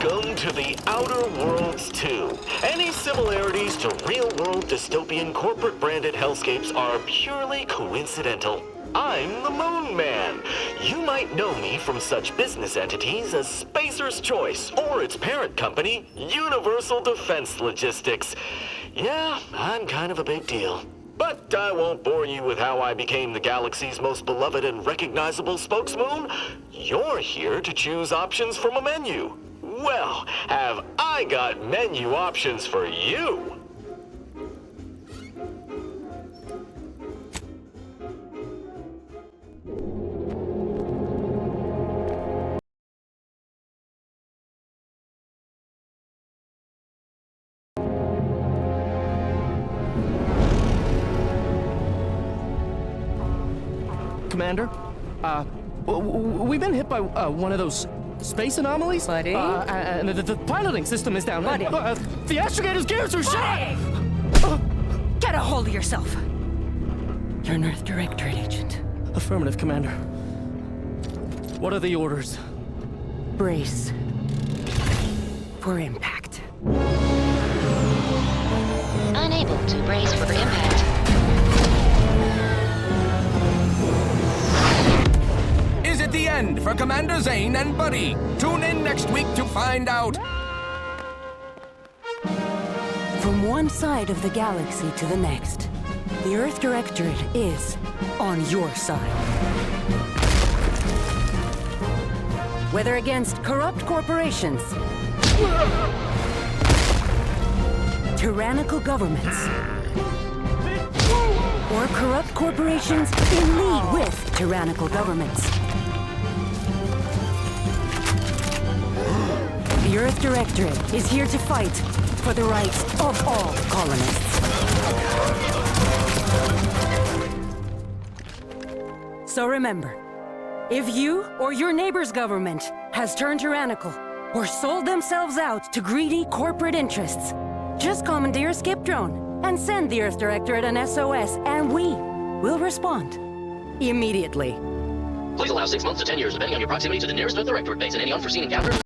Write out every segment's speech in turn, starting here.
Welcome to the Outer Worlds 2. Any similarities to real-world dystopian corporate-branded hellscapes are purely coincidental. I'm the Moon Man. You might know me from such business entities as Spacer's Choice or its parent company, Universal Defense Logistics. Yeah, I'm kind of a big deal. But I won't bore you with how I became the galaxy's most beloved and recognizable spokesmoon. You're here to choose options from a menu. Well, have I got menu options for you? Commander, we've been hit by one of those space anomalies. Buddy? And the piloting system is down. Buddy? The astrogator's gears are shot! Get a hold of yourself! You're an Earth Directorate agent. Affirmative, Commander. What are the orders? Brace for impact. Unable to brace for impact. Is it the end for Commander Zane and Buddy? Tune in next week to find out. From one side of the galaxy to the next, the Earth Directorate is on your side. Whether against corrupt corporations, tyrannical governments, or corrupt corporations in league with tyrannical governments. The Earth Directorate is here to fight for the rights of all colonists. So remember, if you or your neighbor's government has turned tyrannical or sold themselves out to greedy corporate interests, just commandeer a skip drone and send the Earth Directorate an SOS, and we will respond immediately. Please allow 6 months to 10 years, depending on your proximity to the nearest Earth Directorate base and any unforeseen encounters.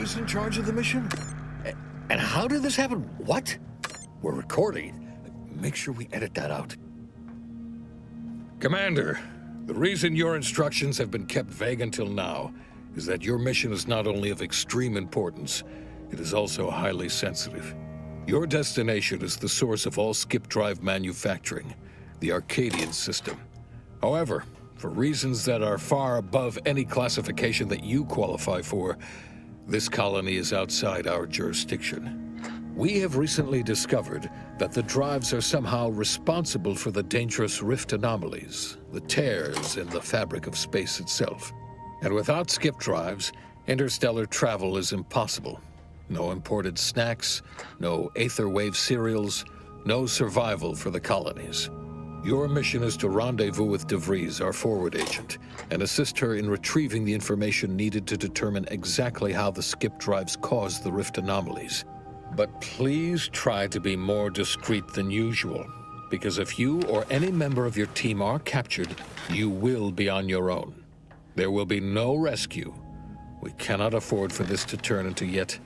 is in charge of the mission? And how did this happen? What? We're recording. Make sure we edit that out. Commander, the reason your instructions have been kept vague until now is that your mission is not only of extreme importance, it is also highly sensitive. Your destination is the source of all skip drive manufacturing, the Arcadian system. However, for reasons that are far above any classification that you qualify for, this colony is outside our jurisdiction. We have recently discovered that the drives are somehow responsible for the dangerous rift anomalies, the tears in the fabric of space itself. And without skip drives, interstellar travel is impossible. No imported snacks, no aether wave cereals, no survival for the colonies. Your mission is to rendezvous with DeVries, our forward agent, and assist her in retrieving the information needed to determine exactly how the skip drives caused the rift anomalies. But please try to be more discreet than usual, because if you or any member of your team are captured, you will be on your own. There will be no rescue. We cannot afford for this to turn into yet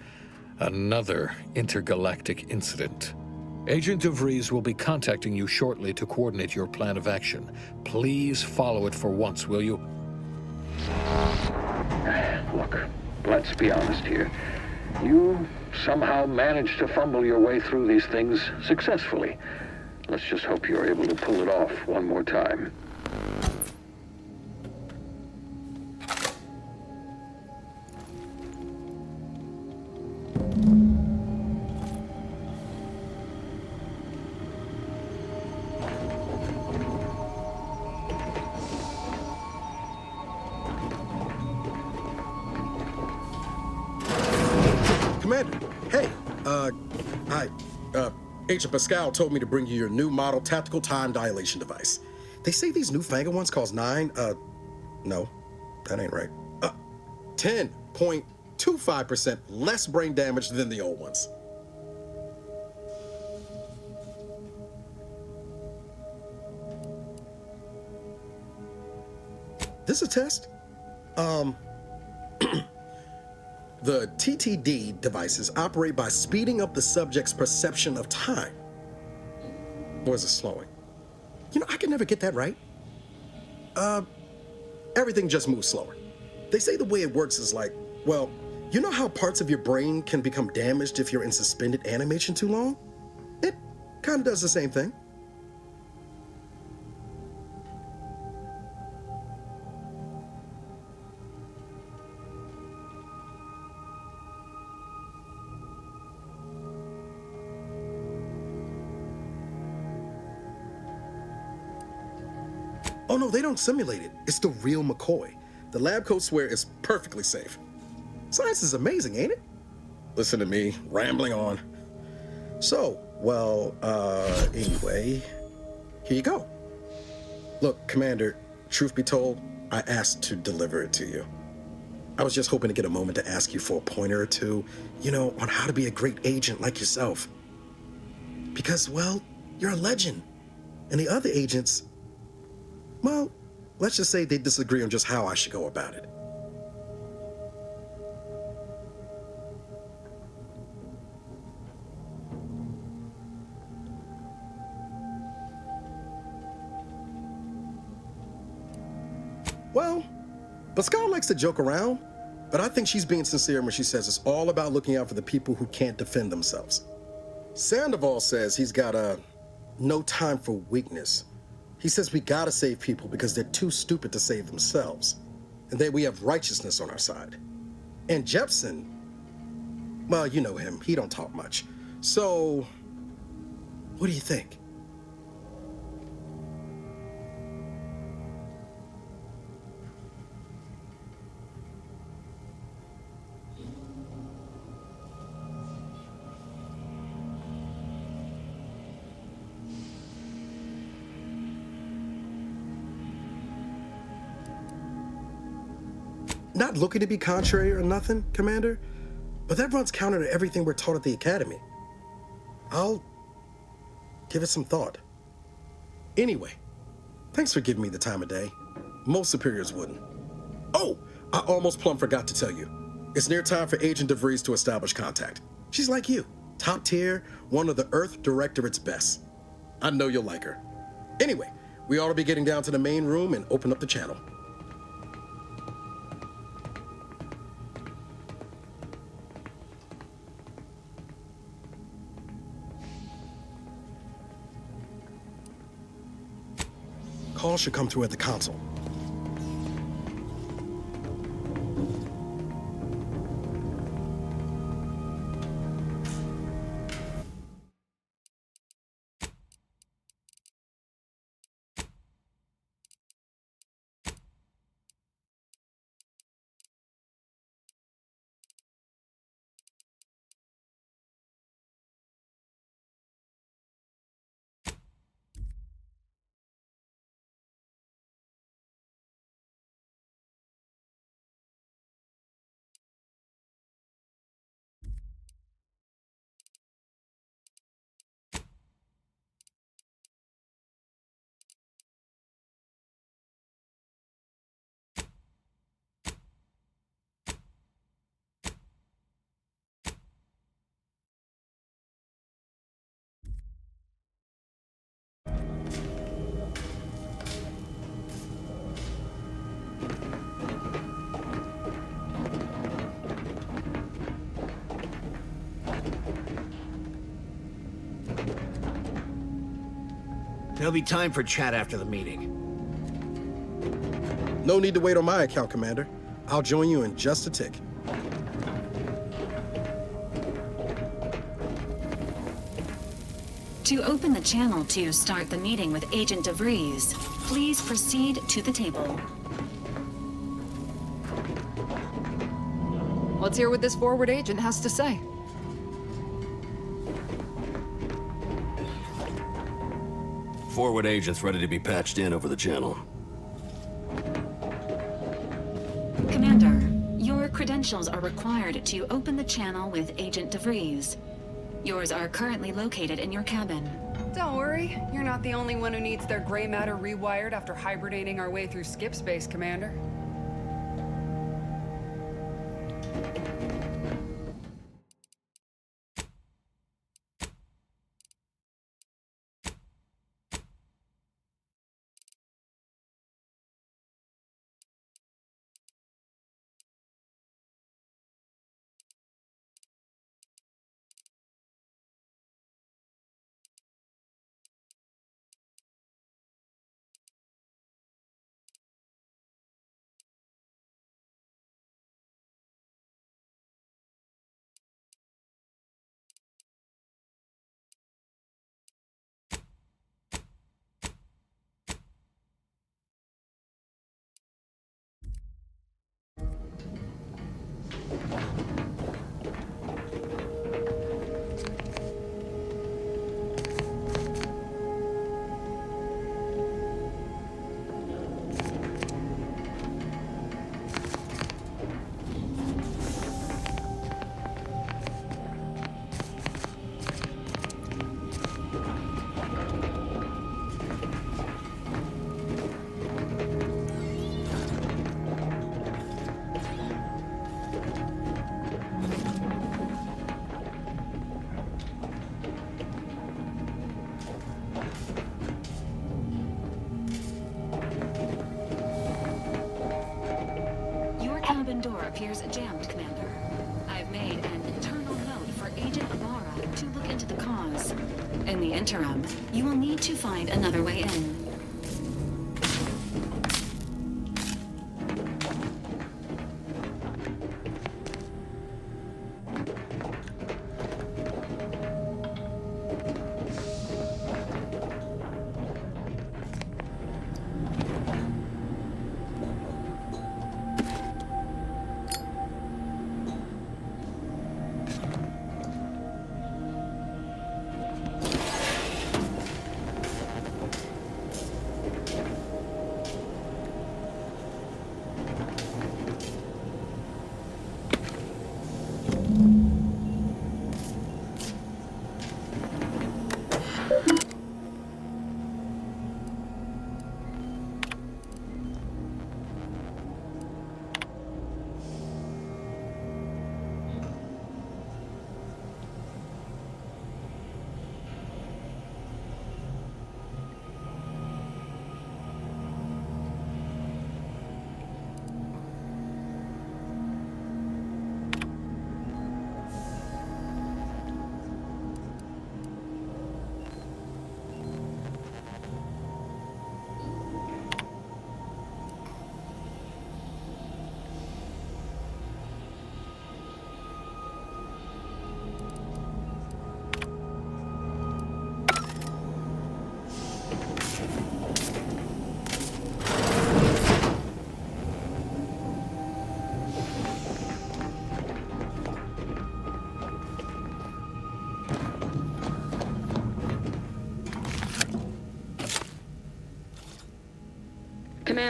another intergalactic incident. Agent DeVries will be contacting you shortly to coordinate your plan of action. Please follow it for once, will you? Look, let's be honest here. You somehow managed to fumble your way through these things successfully. Let's just hope you're able to pull it off one more time. Commander, hey, Agent Pascal told me to bring you your new model tactical time dilation device. They say these newfangled ones cause no, that ain't right. 10.25% less brain damage than the old ones. This a test? The TTD devices operate by speeding up the subject's perception of time. Or is it slowing? You know, I can never get that right. Everything just moves slower. They say the way it works is like, well, you know how parts of your brain can become damaged if you're in suspended animation too long? It kind of does the same thing. Oh no, they don't simulate it. It's the real McCoy. The lab coats swear it's perfectly safe. Science is amazing, ain't it? Listen to me, rambling on. So, well, anyway, here you go. Look, Commander, truth be told, I asked to deliver it to you. I was just hoping to get a moment to ask you for a pointer or two, you know, on how to be a great agent like yourself. Because, well, you're a legend. And the other agents, well, let's just say they disagree on just how I should go about it. Well, Pascal likes to joke around, but I think she's being sincere when she says it's all about looking out for the people who can't defend themselves. Sandoval says he's got no time for weakness. He says we gotta save people because they're too stupid to save themselves, and that we have righteousness on our side. And Jepson, well, you know him, he don't talk much. So, what do you think? Not looking to be contrary or nothing, Commander, but that runs counter to everything we're taught at the Academy. I'll give it some thought. Anyway, thanks for giving me the time of day. Most superiors wouldn't. Oh, I almost plumb forgot to tell you. It's near time for Agent DeVries to establish contact. She's like you, top tier, one of the Earth Directorate's best. I know you'll like her. Anyway, we ought to be getting down to the main room and open up the channel. Call should come through at the console. There'll be time for chat after the meeting. No need to wait on my account, Commander. I'll join you in just a tick. To open the channel to start the meeting with Agent DeVries, please proceed to the table. Let's hear what this forward agent has to say. Forward agent's ready to be patched in over the channel. Commander, your credentials are required to open the channel with Agent DeVries. Yours are currently located in your cabin. Don't worry, you're not the only one who needs their gray matter rewired after hibernating our way through skip space, Commander. Cabin door appears jammed, Commander. I've made an internal note for Agent Ibarra to look into the cause. In the interim, you will need to find another way in.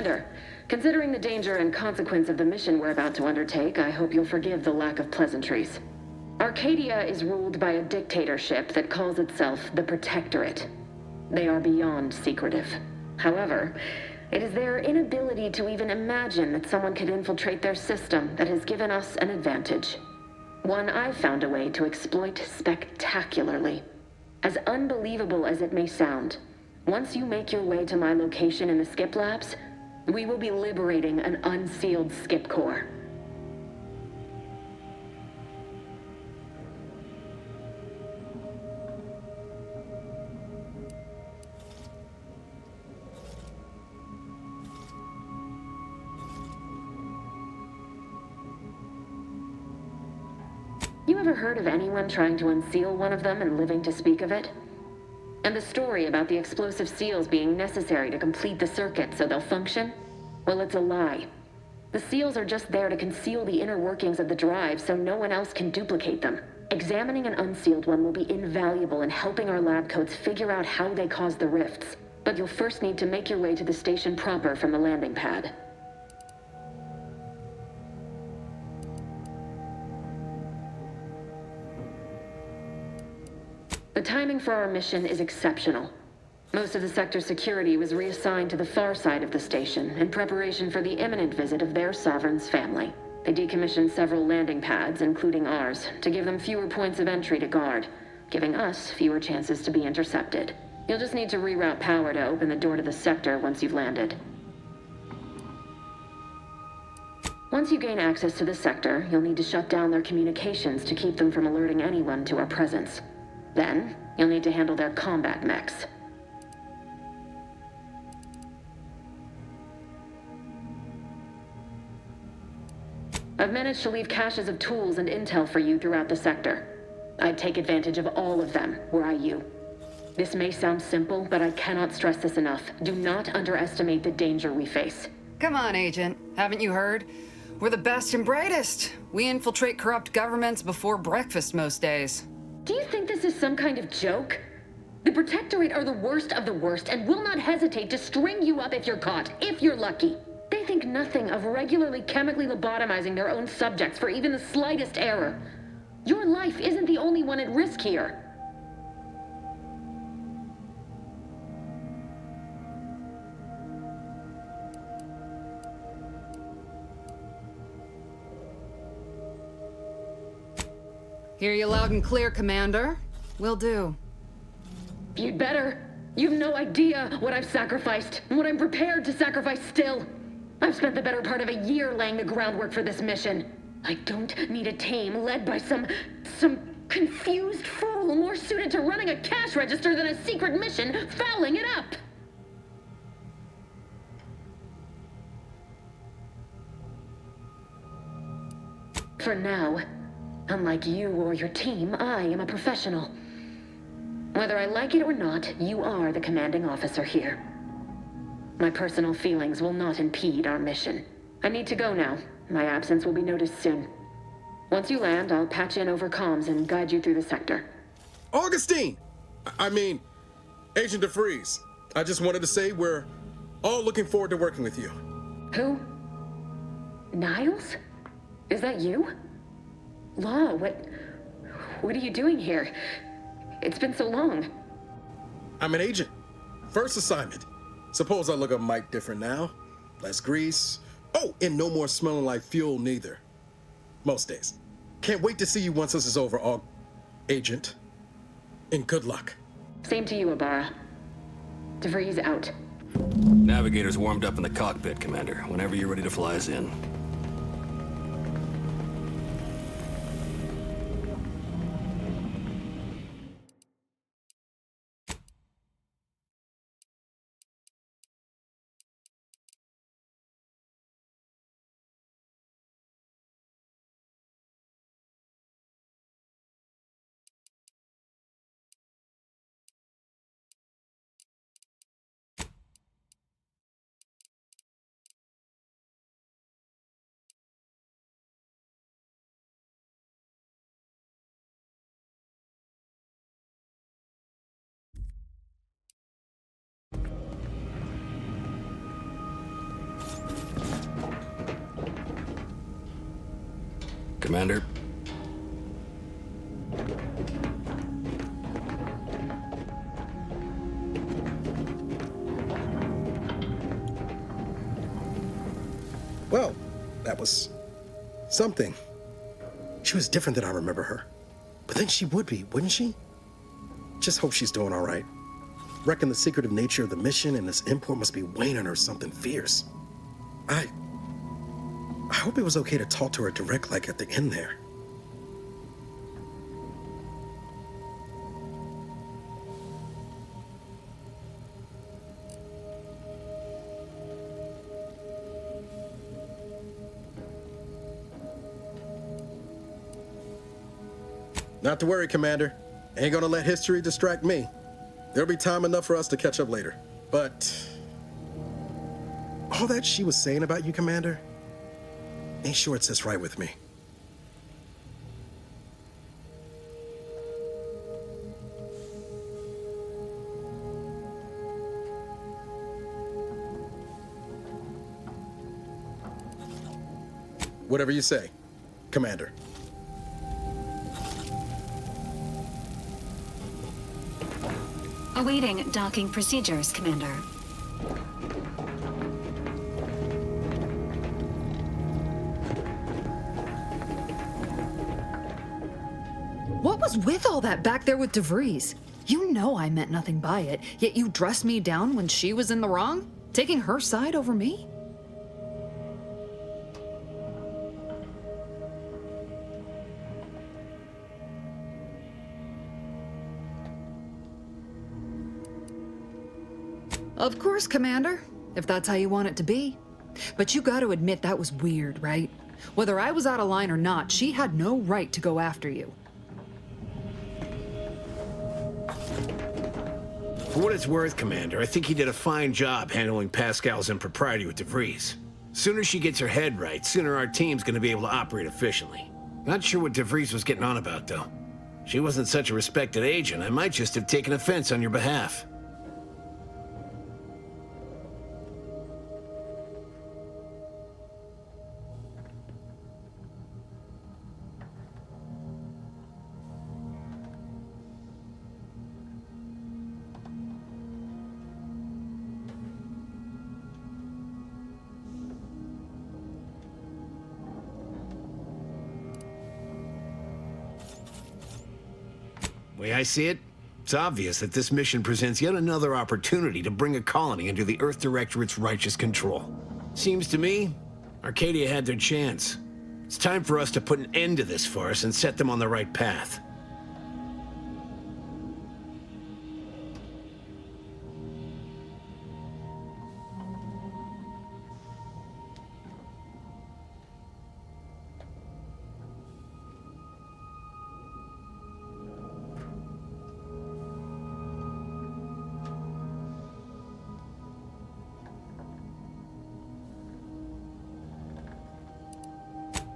Commander, considering the danger and consequence of the mission we're about to undertake, I hope you'll forgive the lack of pleasantries. Arcadia is ruled by a dictatorship that calls itself the Protectorate. They are beyond secretive. However, it is their inability to even imagine that someone could infiltrate their system that has given us an advantage. One I've found a way to exploit spectacularly. As unbelievable as it may sound, once you make your way to my location in the Skip Labs, we will be liberating an unsealed Skip core. You ever heard of anyone trying to unseal one of them and living to speak of it? And the story about the explosive seals being necessary to complete the circuit so they'll function? Well, it's a lie. The seals are just there to conceal the inner workings of the drive so no one else can duplicate them. Examining an unsealed one will be invaluable in helping our lab coats figure out how they cause the rifts. But you'll first need to make your way to the station proper from the landing pad. The timing for our mission is exceptional. Most of the sector's security was reassigned to the far side of the station in preparation for the imminent visit of their sovereign's family. They decommissioned several landing pads, including ours, to give them fewer points of entry to guard, giving us fewer chances to be intercepted. You'll just need to reroute power to open the door to the sector once you've landed. Once you gain access to the sector, you'll need to shut down their communications to keep them from alerting anyone to our presence. Then, you'll need to handle their combat mechs. I've managed to leave caches of tools and intel for you throughout the sector. I'd take advantage of all of them, were I you. This may sound simple, but I cannot stress this enough. Do not underestimate the danger we face. Come on, Agent. Haven't you heard? We're the best and brightest. We infiltrate corrupt governments before breakfast most days. Do you think this is some kind of joke? The Protectorate are the worst of the worst and will not hesitate to string you up if you're caught, if you're lucky. They think nothing of regularly chemically lobotomizing their own subjects for even the slightest error. Your life isn't the only one at risk here. Hear you loud and clear, Commander. Will do. You'd better. You've no idea what I've sacrificed, and what I'm prepared to sacrifice still. I've spent the better part of a year laying the groundwork for this mission. I don't need a team led by some confused fool more suited to running a cash register than a secret mission fouling it up. For now, unlike you or your team, I am a professional. Whether I like it or not, you are the commanding officer here. My personal feelings will not impede our mission. I need to go now. My absence will be noticed soon. Once you land, I'll patch in over comms and guide you through the sector. Augustine! I mean, Agent DeFreeze. I just wanted to say we're all looking forward to working with you. Who? Niles? Is that you? Law, what are you doing here? It's been so long. I'm an agent. First assignment. Suppose I look a mite different now. Less grease. Oh, and no more smelling like fuel neither. Most days. Can't wait to see you once this is over, Agent. And good luck. Same to you, Ibarra. DeFreeze out. Navigator's warmed up in the cockpit, Commander. Whenever you're ready to fly us in. Commander. Well, that was something. She was different than I remember her. But then she would be, wouldn't she? Just hope she's doing all right. Reckon the secretive nature of the mission and this import must be weighing on her something fierce. I hope it was okay to talk to her direct like at the end there. Not to worry, Commander. Ain't gonna let history distract me. There'll be time enough for us to catch up later. But all that she was saying about you, Commander, ain't sure it sits right with me. Whatever you say, Commander. Awaiting docking procedures, Commander. What was with all that back there with DeVries? You know I meant nothing by it, yet you dressed me down when she was in the wrong? Taking her side over me? Of course, Commander, if that's how you want it to be. But you gotta admit that was weird, right? Whether I was out of line or not, she had no right to go after you. For what it's worth, Commander, I think he did a fine job handling Pascal's impropriety with DeVries. Sooner she gets her head right, sooner our team's gonna be able to operate efficiently. Not sure what DeVries was getting on about, though. She wasn't such a respected agent. I might just have taken offense on your behalf. Way I see it, it's obvious that this mission presents yet another opportunity to bring a colony under the Earth Directorate's righteous control. Seems to me, Arcadia had their chance. It's time for us to put an end to this farce and set them on the right path.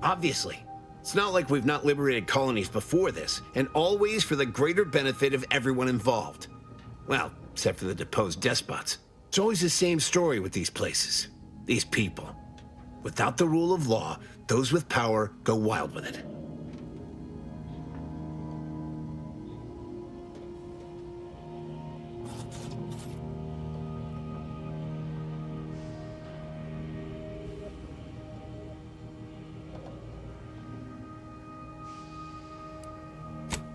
Obviously. It's not like we've not liberated colonies before this, and always for the greater benefit of everyone involved. Well, except for the deposed despots. It's always the same story with these places, these people. Without the rule of law, those with power go wild with it.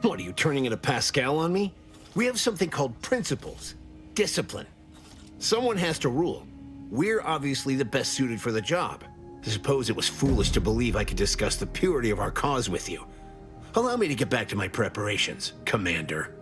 What, are you turning into Pascal on me? We have something called principles, discipline. Someone has to rule. We're obviously the best suited for the job. I suppose it was foolish to believe I could discuss the purity of our cause with you. Allow me to get back to my preparations, Commander.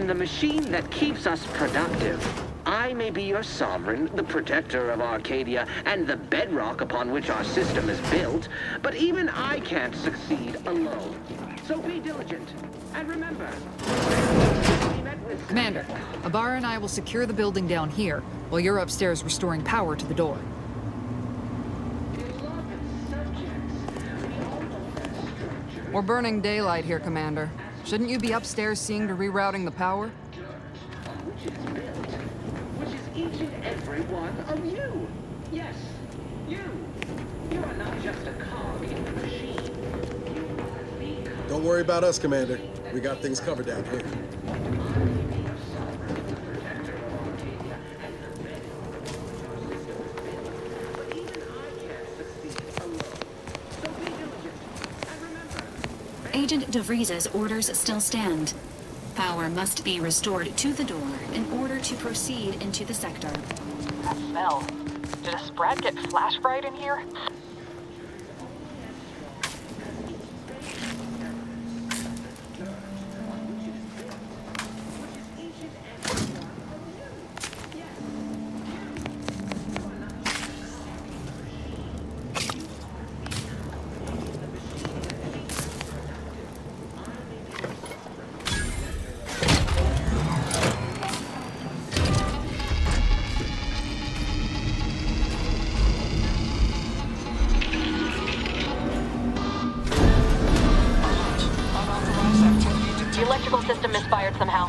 In the machine that keeps us productive, I may be your sovereign, the protector of Arcadia, and the bedrock upon which our system is built, but even I can't succeed alone. So be diligent, and remember... Commander, Ibarra and I will secure the building down here, while you're upstairs restoring power to the door. We're burning daylight here, Commander. Shouldn't you be upstairs seeing to rerouting the power? Which is each and every one of you. Yes, you. You are not just a cog in the machine. Don't worry about us, Commander. We got things covered down here. Agent DeVries's orders still stand. Power must be restored to the door in order to proceed into the sector. That smell. Did a sprat get flash fried in here?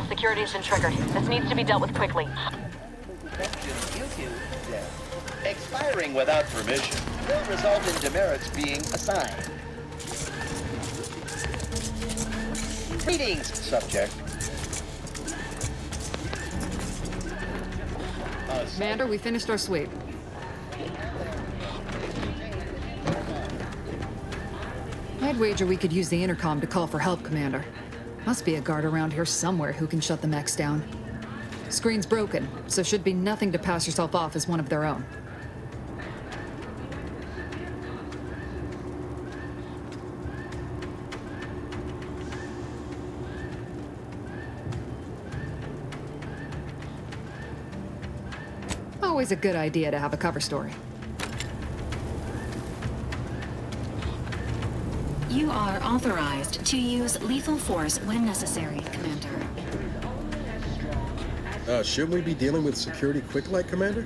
Security's been triggered. This needs to be dealt with quickly. Expiring without permission will result in demerits being assigned. Greetings, subject. Commander, we finished our sweep. I'd wager we could use the intercom to call for help, Commander. Must be a guard around here somewhere who can shut the mechs down. Screen's broken, so should be nothing to pass yourself off as one of their own. Always a good idea to have a cover story. You are authorized to use lethal force when necessary, Commander. Shouldn't we be dealing with security quick light, Commander?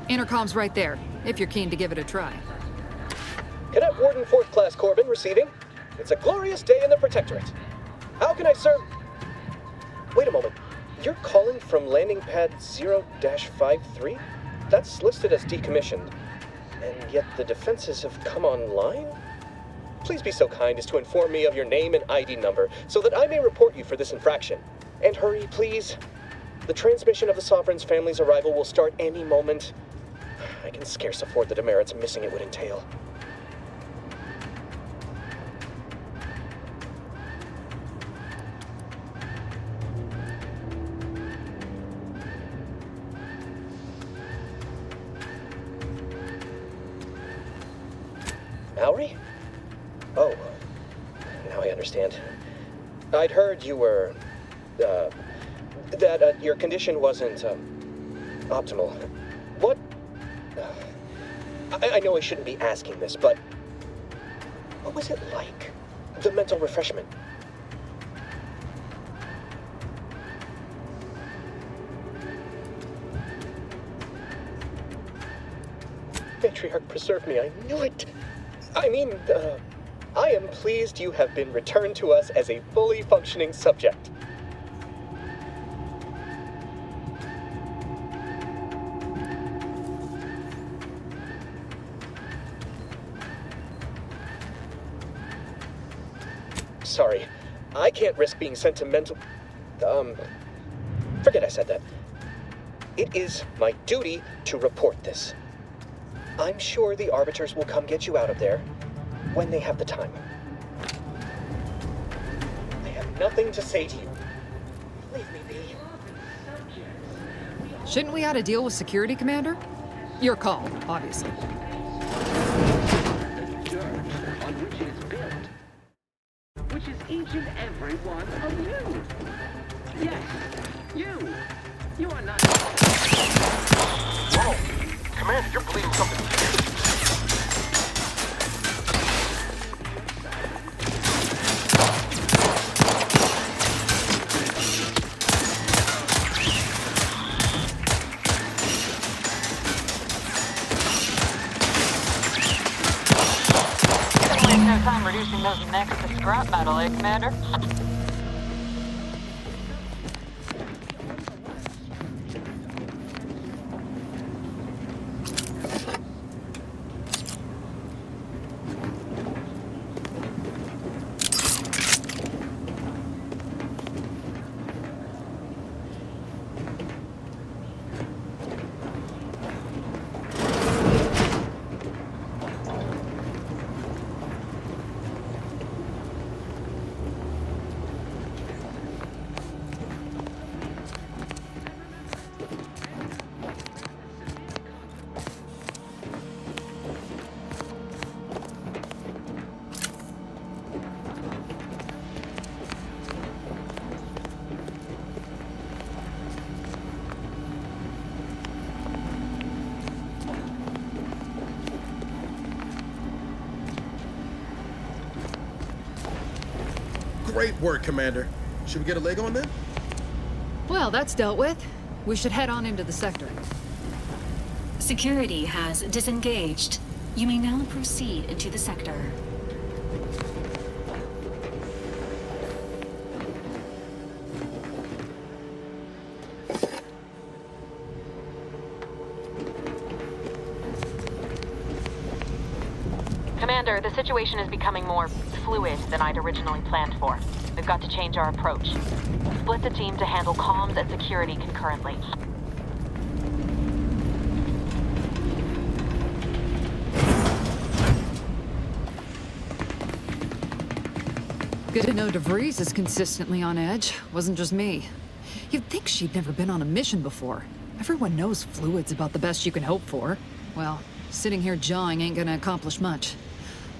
Intercom's right there, if you're keen to give it a try. Cadet Warden 4th Class Corbin receiving. It's a glorious day in the Protectorate. How can I serve? Wait a moment. You're calling from landing pad 0-53? That's listed as decommissioned. And yet the defenses have come online? Please be so kind as to inform me of your name and ID number so that I may report you for this infraction. And hurry, please. The transmission of the Sovereign's family's arrival will start any moment. I can scarce afford the demerits missing it would entail. Mallory? Oh, now I understand. I'd heard you were, that your condition wasn't, optimal. What? I know I shouldn't be asking this, but what was it like? The mental refreshment? Matriarch, preserve me, I knew it! I mean, I am pleased you have been returned to us as a fully functioning subject. Sorry, I can't risk being sentimental. Forget I said that. It is my duty to report this. I'm sure the Arbiters will come get you out of there when they have the time. I have nothing to say to you. Leave me be. Shouldn't we have to deal with security, Commander? Your call, obviously. On which it is built, which is each and every one of you. Yes, you. You are not. Whoa, Commander, you're bleeding something. No time reducing those necks to scrap metal, eh, Commander? Great work, Commander. Should we get a leg on then? Well, that's dealt with. We should head on into the sector. Security has disengaged. You may now proceed into the sector. Commander, the situation is becoming more fluid than I'd originally planned for. We've got to change our approach. Split the team to handle comms and security concurrently. Good to know DeVries is consistently on edge. Wasn't just me. You'd think she'd never been on a mission before. Everyone knows fluid's about the best you can hope for. Well, sitting here jawing ain't gonna accomplish much.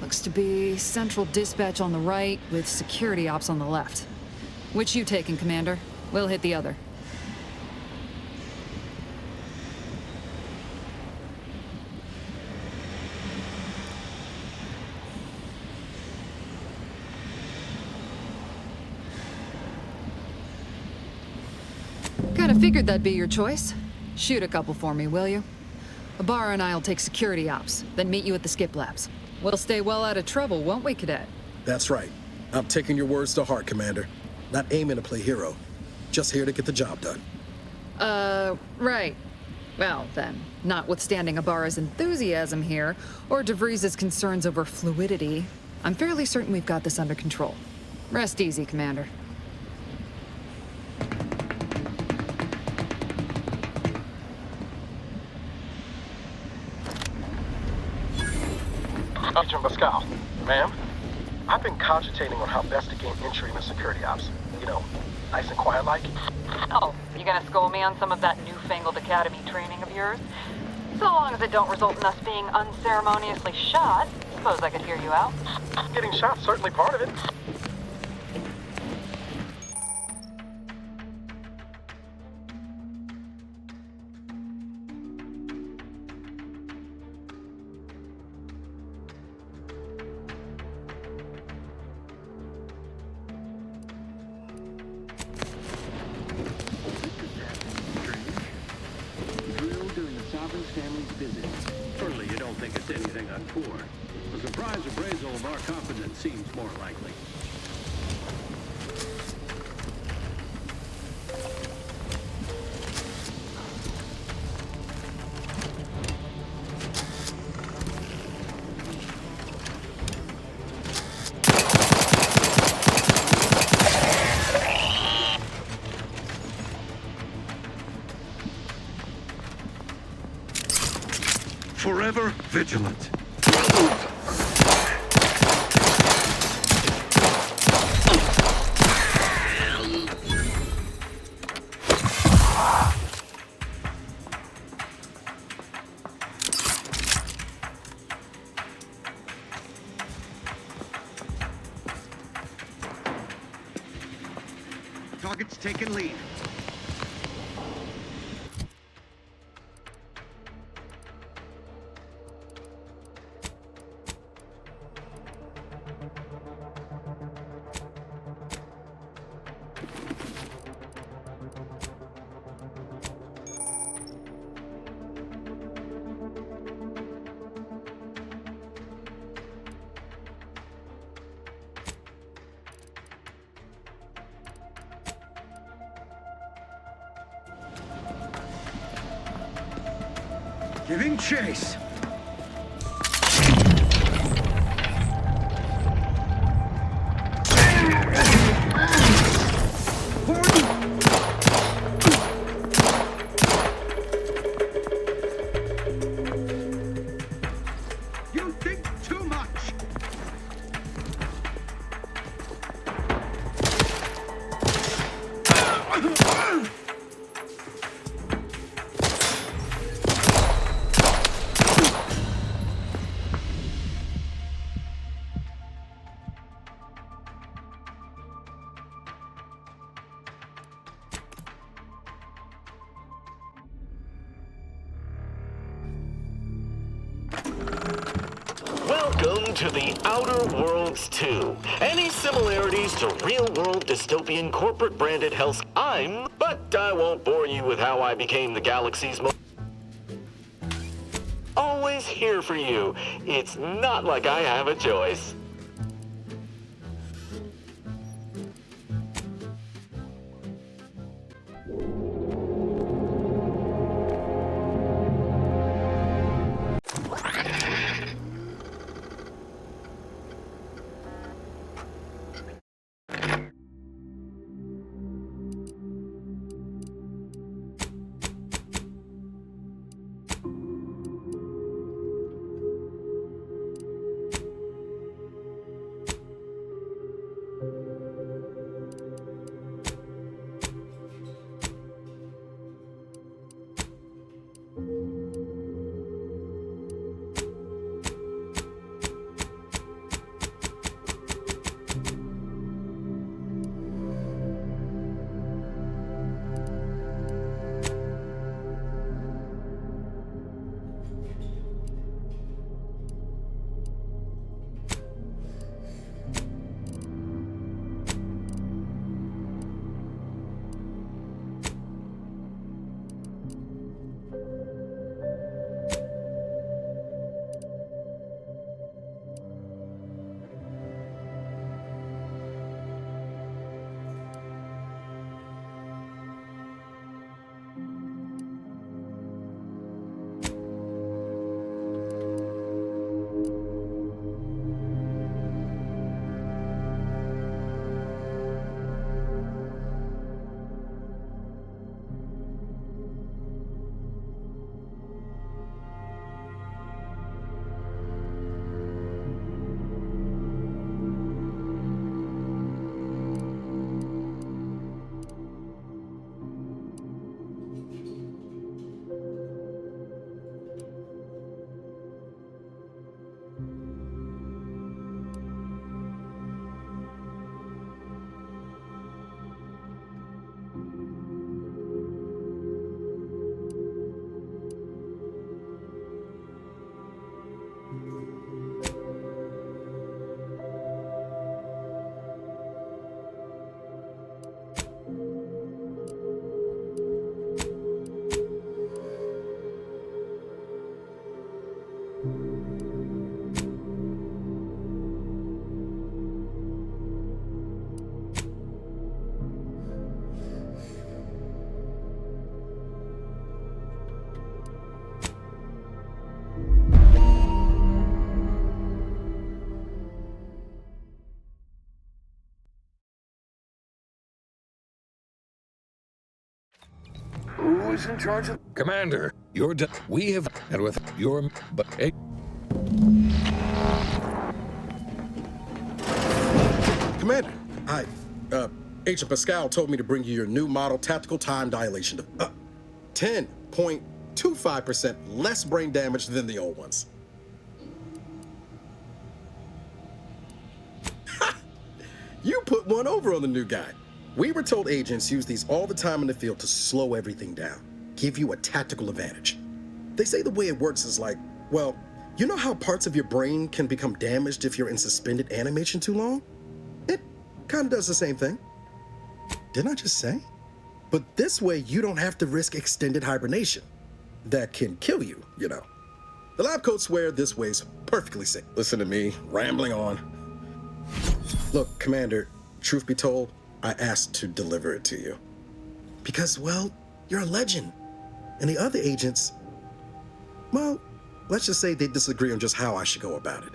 Looks to be central dispatch on the right with security ops on the left. Which you taking, Commander? We'll hit the other. Kinda figured that'd be your choice. Shoot a couple for me, will you? Ibarra and I'll take security ops, then meet you at the skip labs. We'll stay well out of trouble, won't we, Cadet? That's right. I'm taking your words to heart, Commander. Not aiming to play hero. Just here to get the job done. Right. Well, then, notwithstanding Ibarra's enthusiasm here, or DeVries' concerns over fluidity, I'm fairly certain we've got this under control. Rest easy, Commander. Agent Pascal, ma'am, I've been cogitating on how best to gain entry into security ops. You know, nice and quiet like. Oh, you gonna school me on some of that newfangled academy training of yours? So long as it don't result in us being unceremoniously shot. Suppose I could hear you out. Getting shot's certainly part of it. Surely you don't think it's anything untoward. A surprise appraisal of our confidence seems more likely. Forever vigilant. Target's taken lead. Giving chase. You think too much. Welcome to the Outer Worlds 2. Any similarities to real-world dystopian corporate-branded health? But I won't bore you with how I became the galaxy's most... Always here for you. It's not like I have a choice. Who's in charge of... Commander, we have... And with your... But... Hey. Commander, Agent Pascal told me to bring you your new model tactical time dilation. 10.25% less brain damage than the old ones. You put one over on the new guy. We were told agents use these all the time in the field to slow everything down, give you a tactical advantage. They say the way it works is like, well, you know how parts of your brain can become damaged if you're in suspended animation too long? It kind of does the same thing. Didn't I just say? But this way, you don't have to risk extended hibernation. That can kill you, you know. The lab coats swear this way's perfectly safe. Listen to me, rambling on. Look, Commander, truth be told, I asked to deliver it to you. Because, well, you're a legend. And the other agents, well, let's just say they disagree on just how I should go about it.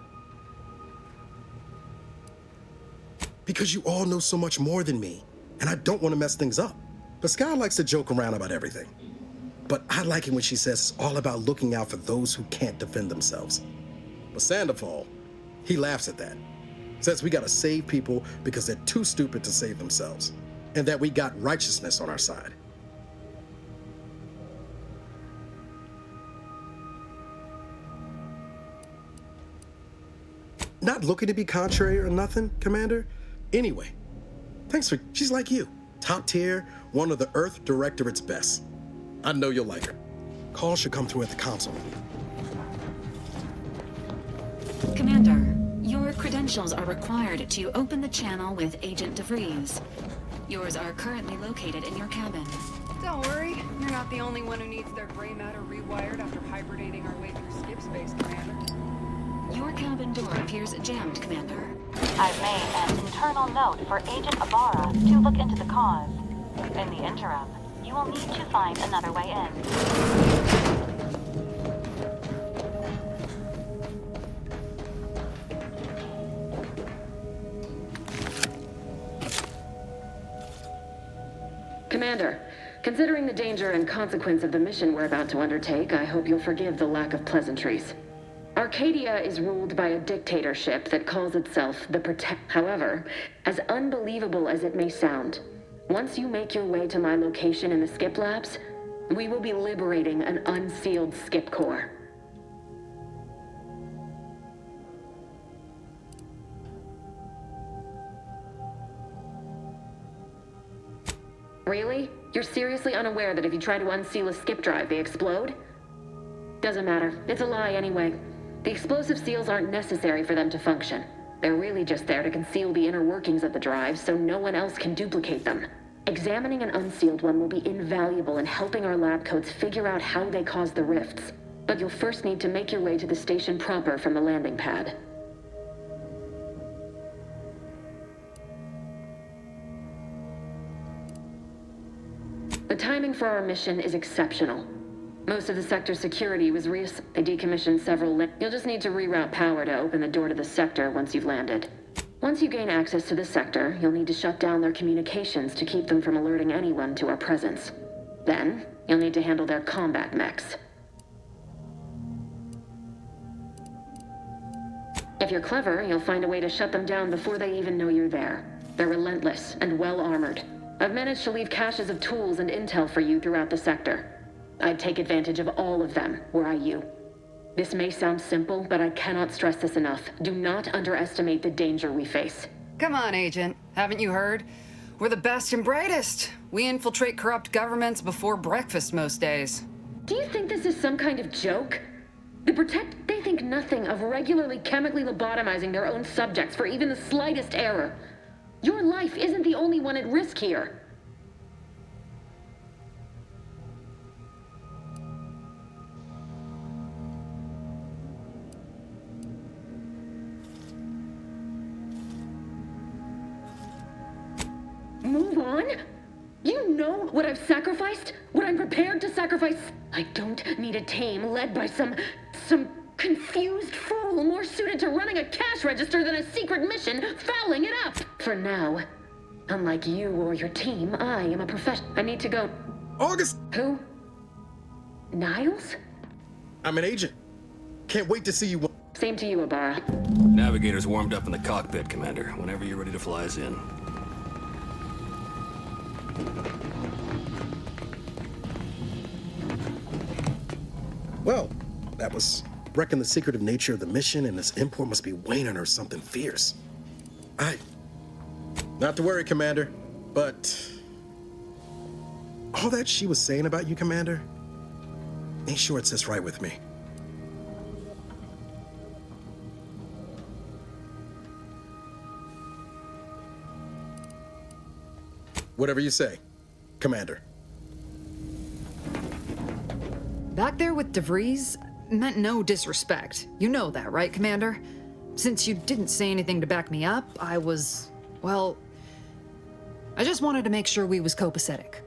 Because you all know so much more than me, and I don't want to mess things up. Pascal likes to joke around about everything. But I like it when she says it's all about looking out for those who can't defend themselves. But Sandoval, he laughs at that. Says we gotta save people because they're too stupid to save themselves, and that we got righteousness on our side. Not looking to be contrary or nothing, Commander. Anyway, thanks for, she's like you. Top tier, one of the Earth Directorate's best. I know you'll like her. Call should come through at the console. Commander, your credentials are required to open the channel with Agent DeVries. Yours are currently located in your cabin. Don't worry, you're not the only one who needs their gray matter rewired after hibernating our way through skip space, Commander. Your cabin door appears jammed, Commander. I've made an internal note for Agent Ibarra to look into the cause. In the interim, you will need to find another way in. Commander, considering the danger and consequence of the mission we're about to undertake, I hope you'll forgive the lack of pleasantries. Arcadia is ruled by a dictatorship that calls itself the However, as unbelievable as it may sound, once you make your way to my location in the skip labs, we will be liberating an unsealed skip core. Really? You're seriously unaware that if you try to unseal a skip drive, they explode? Doesn't matter. It's a lie anyway. The explosive seals aren't necessary for them to function. They're really just there to conceal the inner workings of the drive so no one else can duplicate them. Examining an unsealed one will be invaluable in helping our lab coats figure out how they cause the rifts. But you'll first need to make your way to the station proper from the landing pad. The timing for our mission is exceptional. Most of the sector's security was they decommissioned several You'll just need to reroute power to open the door to the sector once you've landed. Once you gain access to the sector, you'll need to shut down their communications to keep them from alerting anyone to our presence. Then, you'll need to handle their combat mechs. If you're clever, you'll find a way to shut them down before they even know you're there. They're relentless and well-armored. I've managed to leave caches of tools and intel for you throughout the sector. I'd take advantage of all of them, were I you. This may sound simple, but I cannot stress this enough. Do not underestimate the danger we face. Come on, Agent. Haven't you heard? We're the best and brightest. We infiltrate corrupt governments before breakfast most days. Do you think this is some kind of joke? They think nothing of regularly chemically lobotomizing their own subjects for even the slightest error. Your life isn't the only one at risk here. Move on? You know what I've sacrificed? What I'm prepared to sacrifice? I don't need a team led by some confused fool more suited to running a cash register than a secret mission, fouling it up. For now, unlike you or your team, I am a professional. I need to go. August! Who? Niles? I'm an agent. Can't wait to see you. Same to you, Ibarra. Navigator's warmed up in the cockpit, Commander. Whenever you're ready to fly us in. Well, that was wrecking the secretive nature of the mission, and this import must be weighing on her something fierce. Not to worry, Commander, but all that she was saying about you, Commander, ain't sure it sits right with me. Whatever you say, Commander. Back there with DeVries meant no disrespect. You know that, right, Commander? Since you didn't say anything to back me up, I was, well, I just wanted to make sure we was copacetic.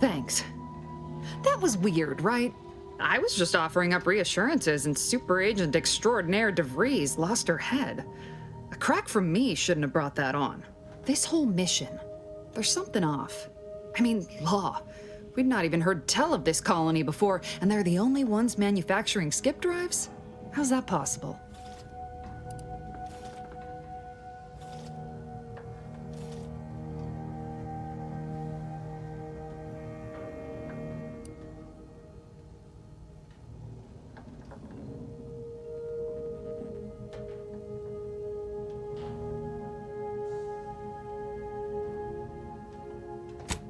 Thanks. That was weird, right? I was just offering up reassurances and Super Agent Extraordinaire DeVries lost her head. A crack from me shouldn't have brought that on. This whole mission, there's something off. I mean, law. We'd not even heard tell of this colony before, and they're the only ones manufacturing skip drives? How's that possible?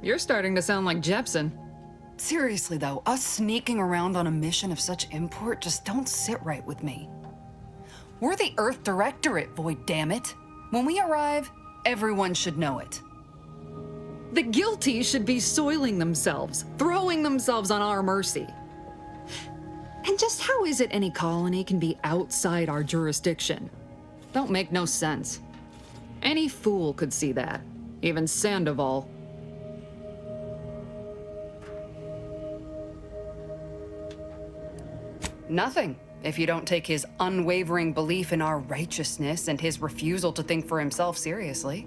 You're starting to sound like Jepsen. Seriously though, us sneaking around on a mission of such import just don't sit right with me. We're the Earth Directorate, Void, damn it. When we arrive, everyone should know it. The guilty should be soiling themselves, throwing themselves on our mercy. And just how is it any colony can be outside our jurisdiction? Don't make no sense. Any fool could see that, even Sandoval. Nothing, if you don't take his unwavering belief in our righteousness and his refusal to think for himself seriously.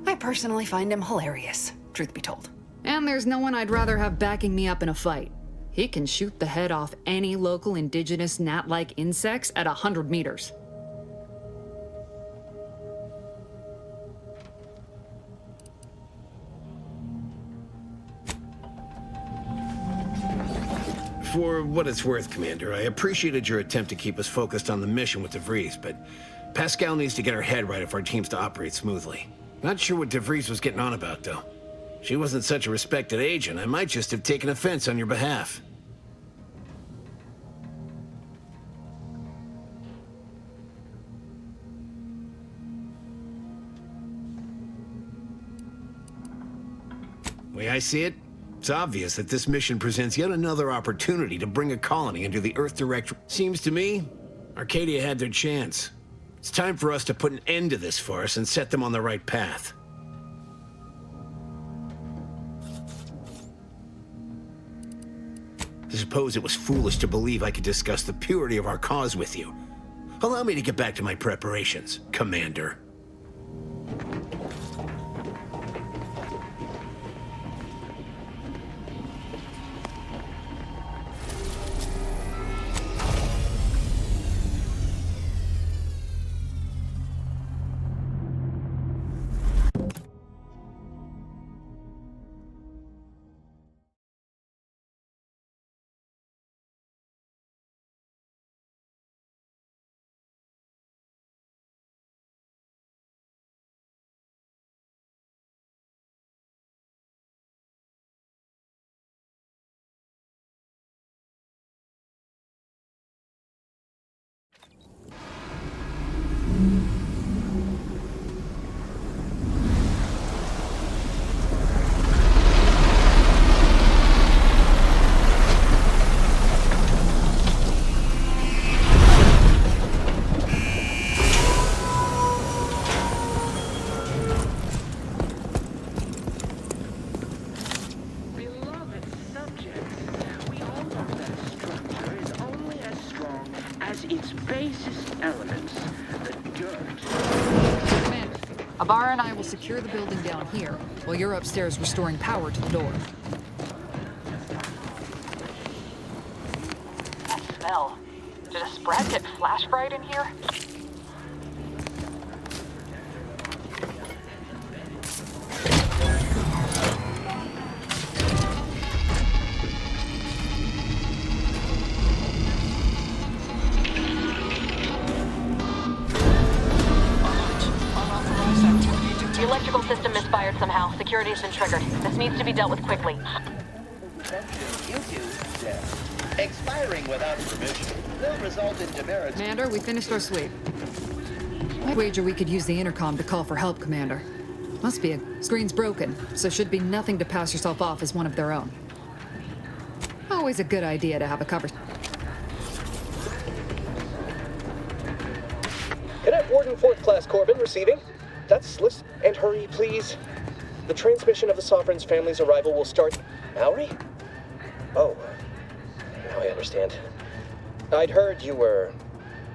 I personally find him hilarious, truth be told. And there's no one I'd rather have backing me up in a fight. He can shoot the head off any local indigenous gnat-like insects at 100 meters. For what it's worth, Commander, I appreciated your attempt to keep us focused on the mission with DeVries, but Pascal needs to get her head right if our team's to operate smoothly. Not sure what DeVries was getting on about, though. She wasn't such a respected agent. I might just have taken offense on your behalf. The way I see it, it's obvious that this mission presents yet another opportunity to bring a colony under the Earth Directorate. Seems to me, Arcadia had their chance. It's time for us to put an end to this farce and set them on the right path. I suppose it was foolish to believe I could discuss the purity of our cause with you. Allow me to get back to my preparations, Commander. Abara and I will secure the building down here, while you're upstairs restoring power to the door. That smell. Did a Sprat get flash fried in here? The electrical system misfired somehow. Security has been triggered. This needs to be dealt with quickly. Expiring without permission will result in demerits. Commander, we finished our sweep. I'd wager we could use the intercom to call for help, Commander. Must be a... Screen's broken, so should be nothing to pass yourself off as one of their own. Always a good idea to have a conversation. Cadet Warden 4th Class Corbin receiving. That's list and hurry, please. The transmission of the Sovereign's family's arrival will start... Mallory? Oh. Now I understand. I'd heard you were...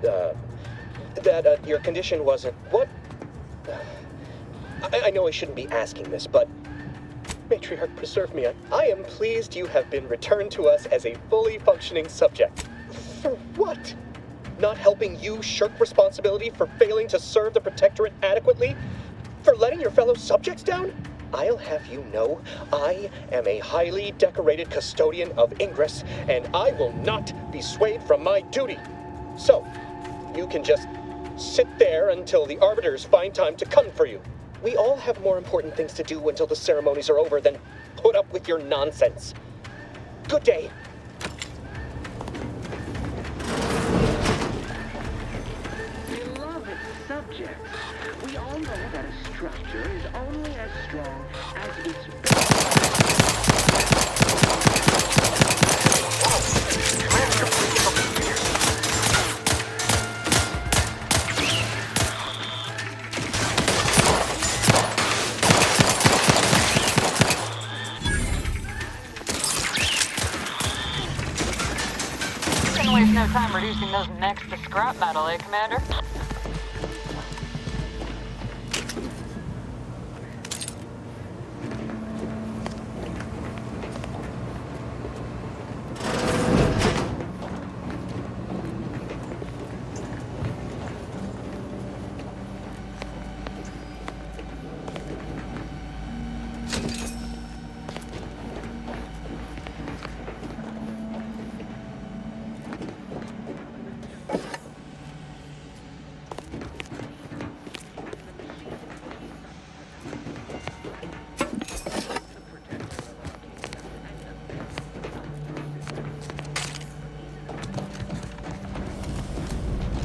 that your condition wasn't... What? I know I shouldn't be asking this, but... Matriarch, preserve me. I am pleased you have been returned to us as a fully functioning subject. For what? Not helping you shirk responsibility for failing to serve the Protectorate adequately? For letting your fellow subjects down? I'll have you know, I am a highly decorated custodian of Ingress, and I will not be swayed from my duty. So, you can just sit there until the Arbiters find time to come for you. We all have more important things to do until the ceremonies are over than put up with your nonsense. Good day. Beloved subjects, we all know that a structure is only as strong as its Couldn't waste no time reducing those necks to scrap metal, eh, Commander?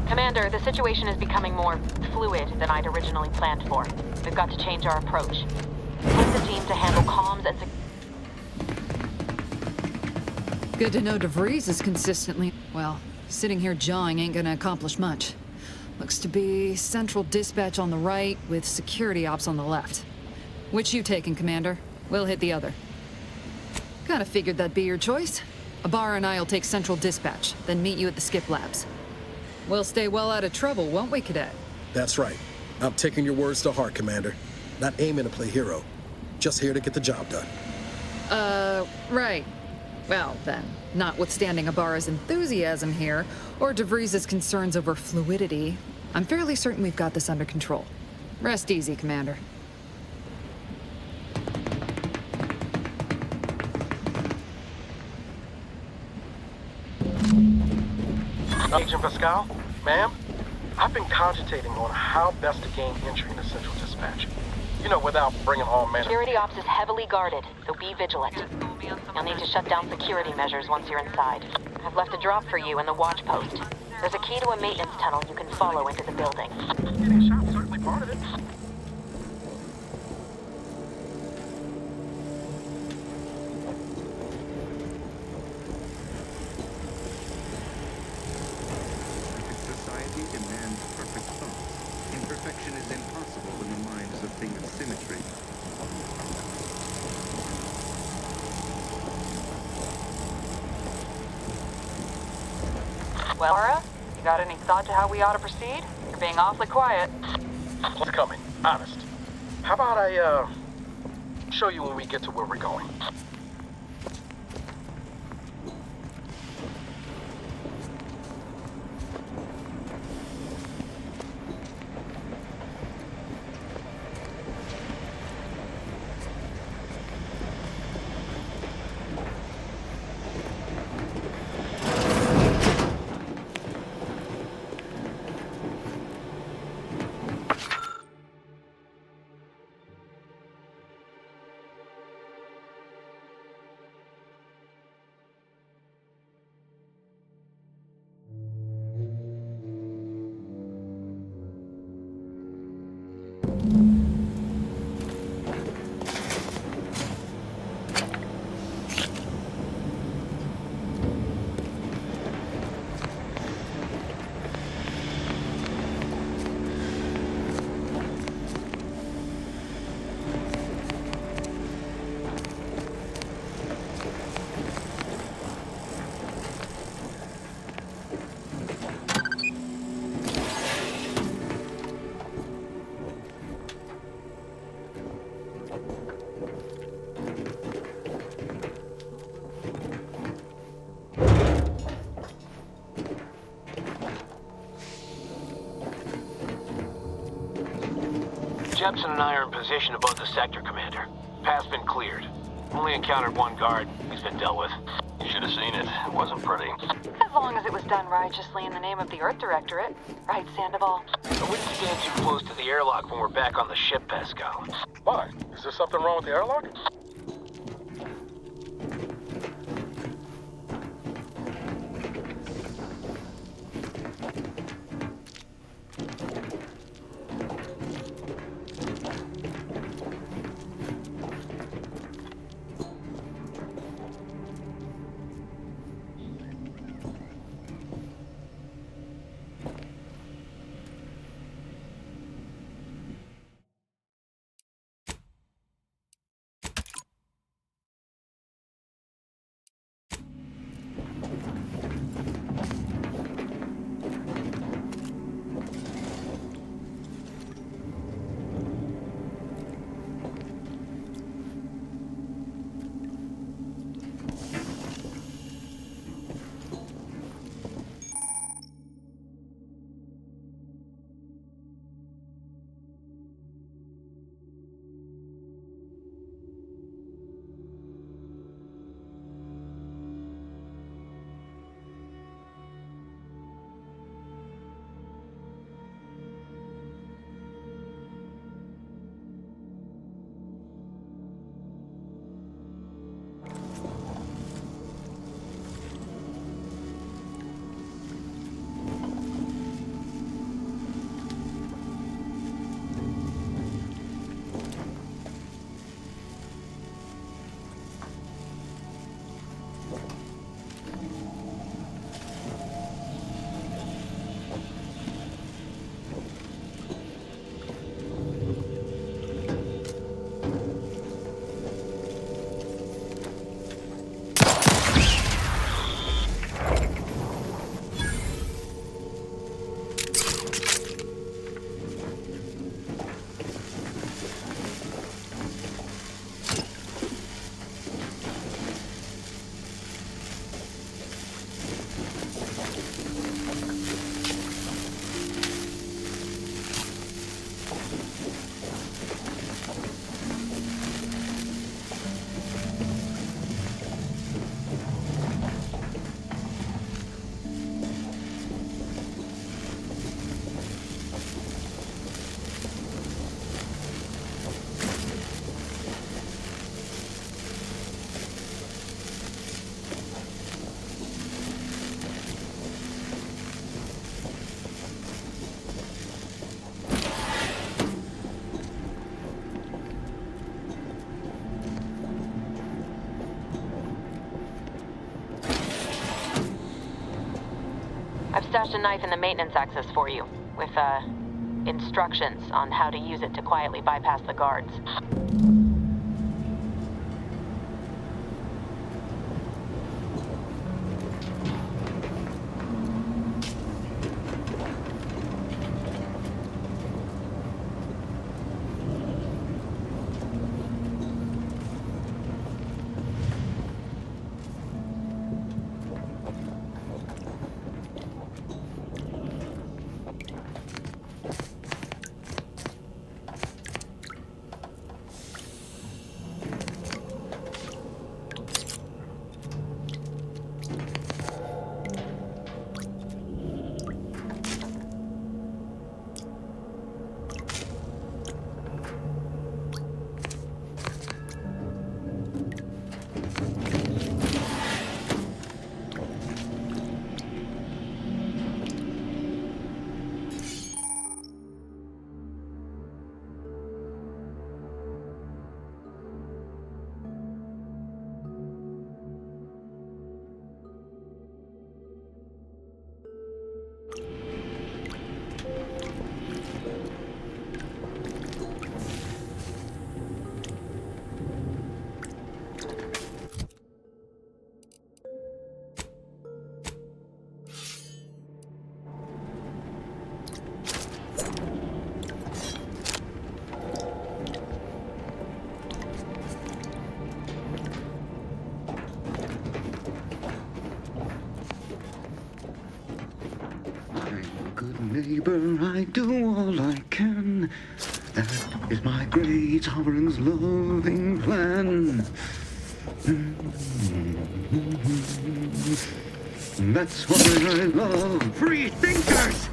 Commander, the situation is becoming more fluid than I'd originally planned for. We've got to change our approach. Split the team to handle comms and Good to know DeVries is consistently... Well, sitting here jawing ain't gonna accomplish much. Looks to be central dispatch on the right with security ops on the left. Which you taking, Commander? We'll hit the other. Kinda figured that'd be your choice. Abara and I'll take central dispatch, then meet you at the skip labs. We'll stay well out of trouble, won't we, Cadet? That's right. I'm taking your words to heart, Commander. Not aiming to play hero. Just here to get the job done. Right. Well, then, notwithstanding Abara's enthusiasm here, or DeVries' concerns over fluidity, I'm fairly certain we've got this under control. Rest easy, Commander. Agent Pascal, ma'am, I've been cogitating on how best to gain entry into Central Dispatch. You know, without bringing all manner... Security ops is heavily guarded, so be vigilant. You'll need to shut down security measures once you're inside. I've left a drop for you in the watch post. There's a key to a maintenance tunnel you can follow into the building. Getting shot, certainly part of it. Society demands perfect thought. Imperfection is impossible in the mind is a thing of symmetry. Well, Laura, you got any thought to how we ought to proceed? You're being awfully quiet. What's coming? Honest. How about I, show you when we get to where we're going? Jepson and I are in position above the sector, Commander. Path's been cleared. Only encountered one guard. He's been dealt with. You should have seen it. It wasn't pretty. As long as it was done righteously in the name of the Earth Directorate. Right, Sandoval? I wouldn't stand too close to the airlock when we're back on the ship, Pascal. Why? Is there something wrong with the airlock? I've stashed a knife in the maintenance access for you, with, instructions on how to use it to quietly bypass the guards. I do all I can. That is my great sovereign's loving plan. That's why I love free thinkers!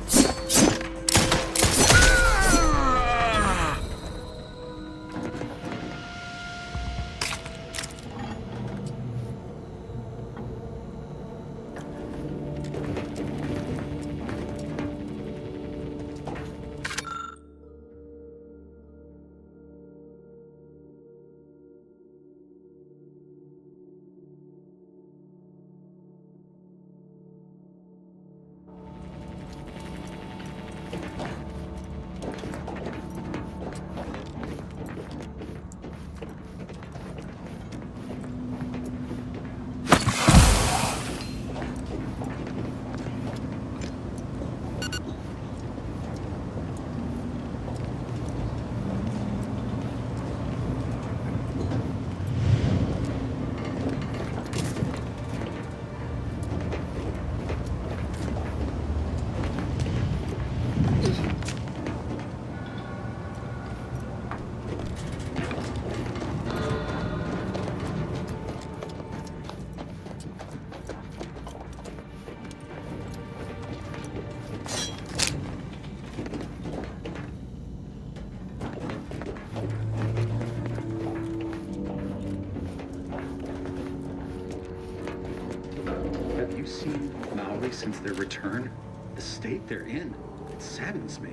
Have you seen Maori since their return? The state they're in, it saddens me.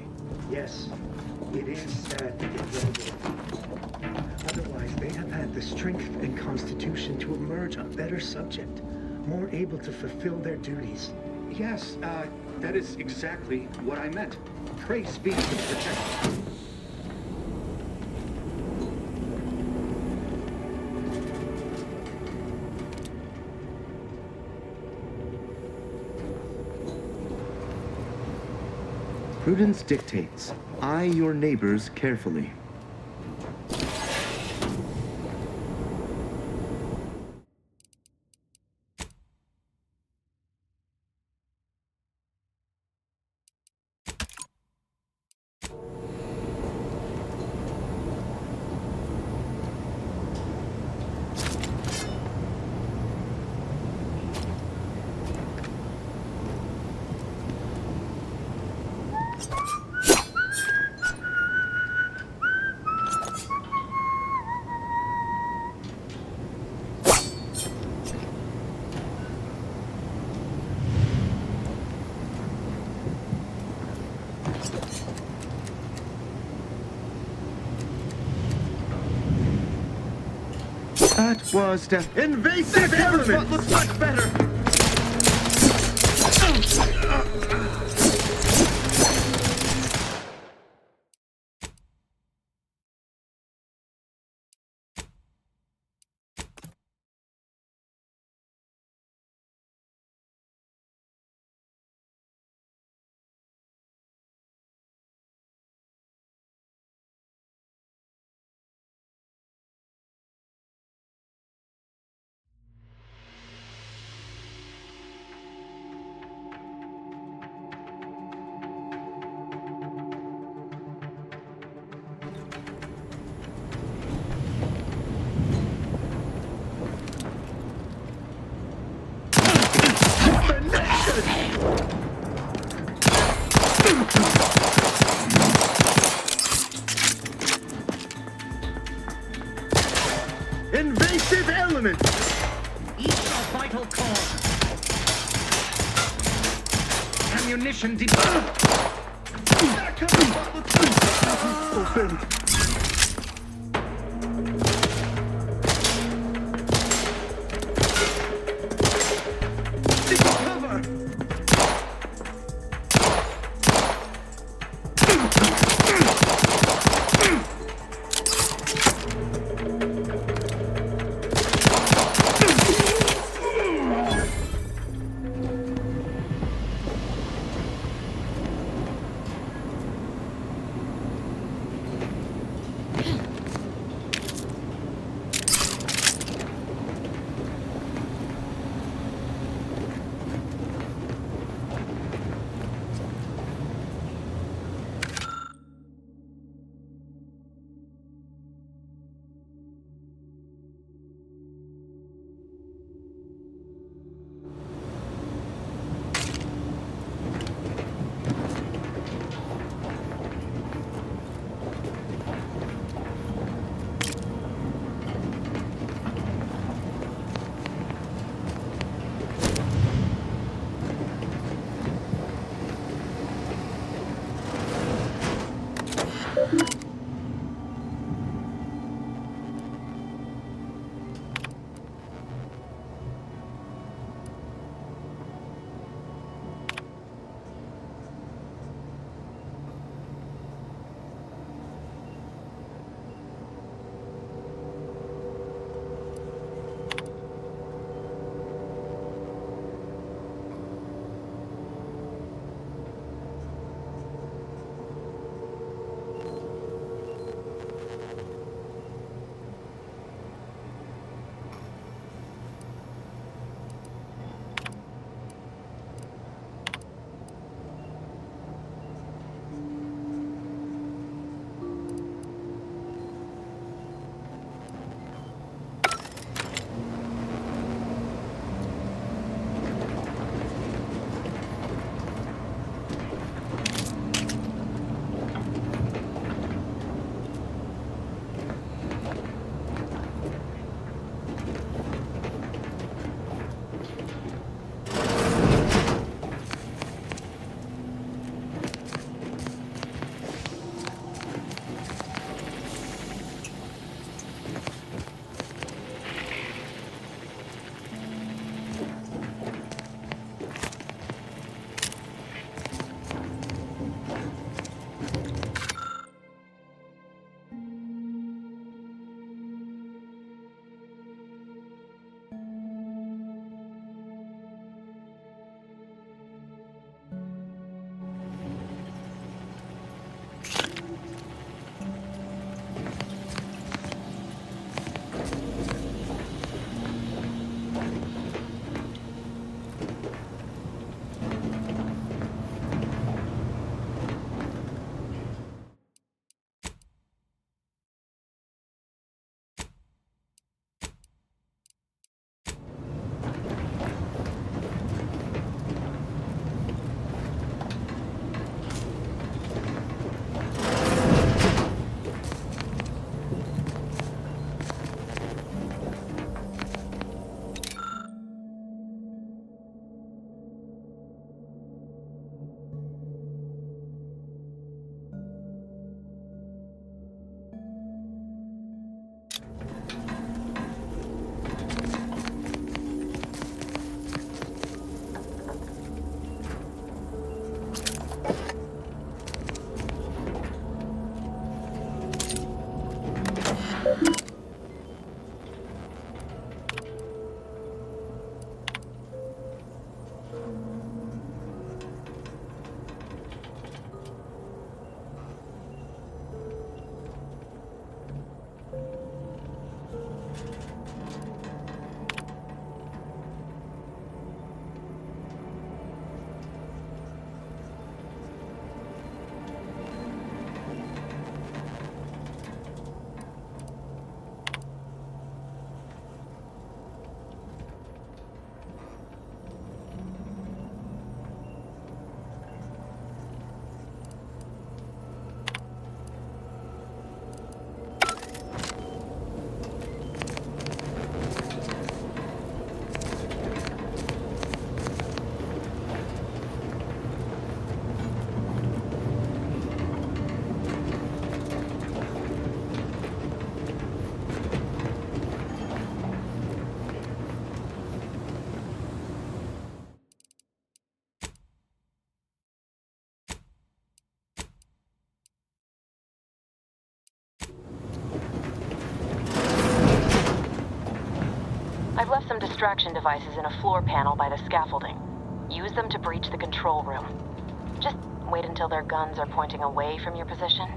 Yes, it is sad to get rid of them. Otherwise, they'd have had the strength and constitution to emerge a better subject, more able to fulfill their duties. Yes, that is exactly what I meant. Praise be to the protector. Prudence dictates, eye your neighbors carefully. That was the invasive element. Looks much better. Invasive element! Each a vital core. Ammunition deployed. Open. extraction devices in a floor panel by the scaffolding. Use them to breach the control room. Just wait until their guns are pointing away from your position.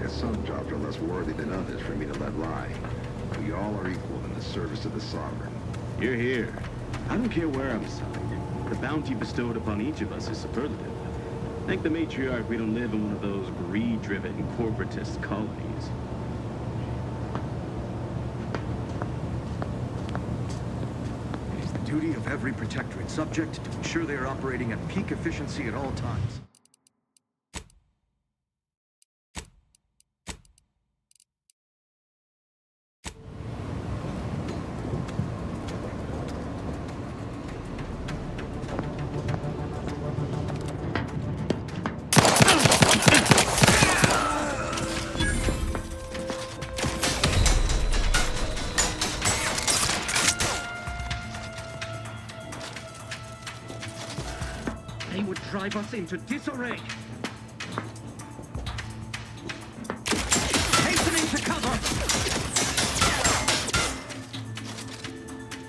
Some jobs are less worthy than others for me to let lie. We all are equal in the service of the Sovereign. You're here. I don't care where I'm assigned. The bounty bestowed upon each of us is superlative. Thank the matriarch we don't live in one of those greed-driven corporatist colonies. It is the duty of every protectorate subject to ensure they are operating at peak efficiency at all times. They would drive us into disarray. Hastening to cover.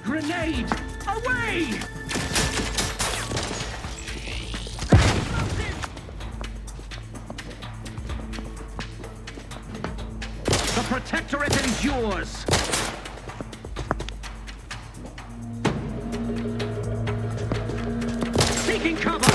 Grenade! Away! The Protectorate endures! Taking cover!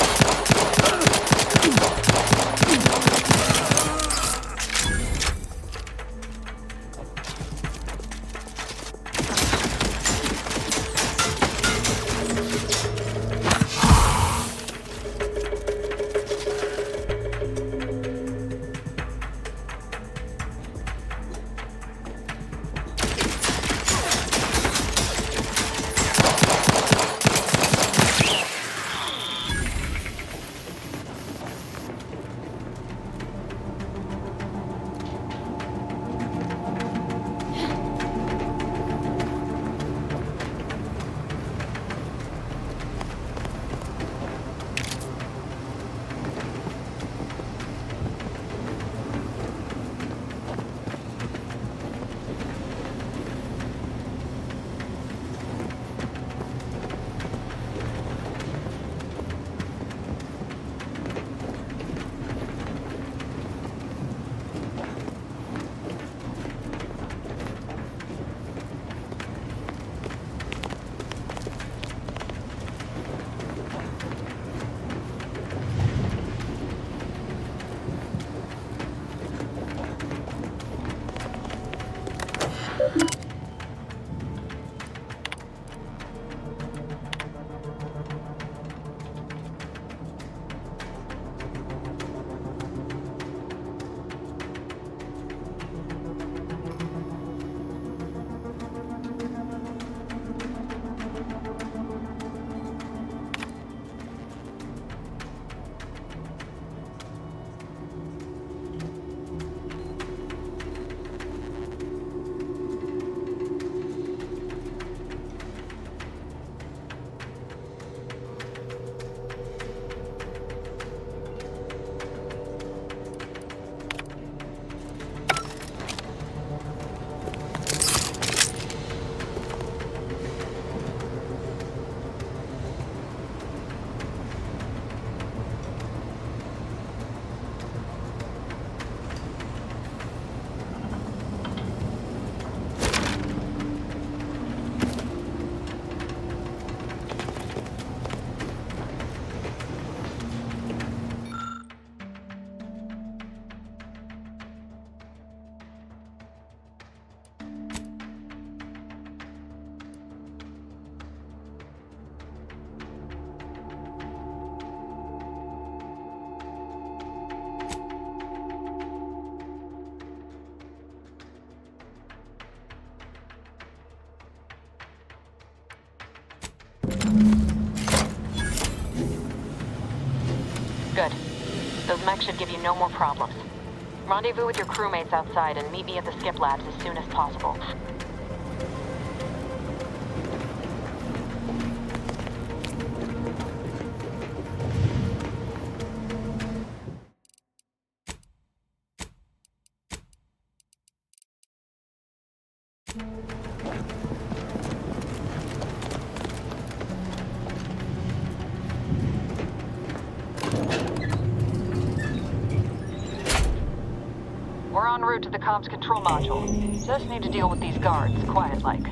Good. Those mechs should give you no more problems. Rendezvous with your crewmates outside and meet me at the skip labs as soon as possible. We're en route to the comms control module. Just need to deal with these guards, quiet-like.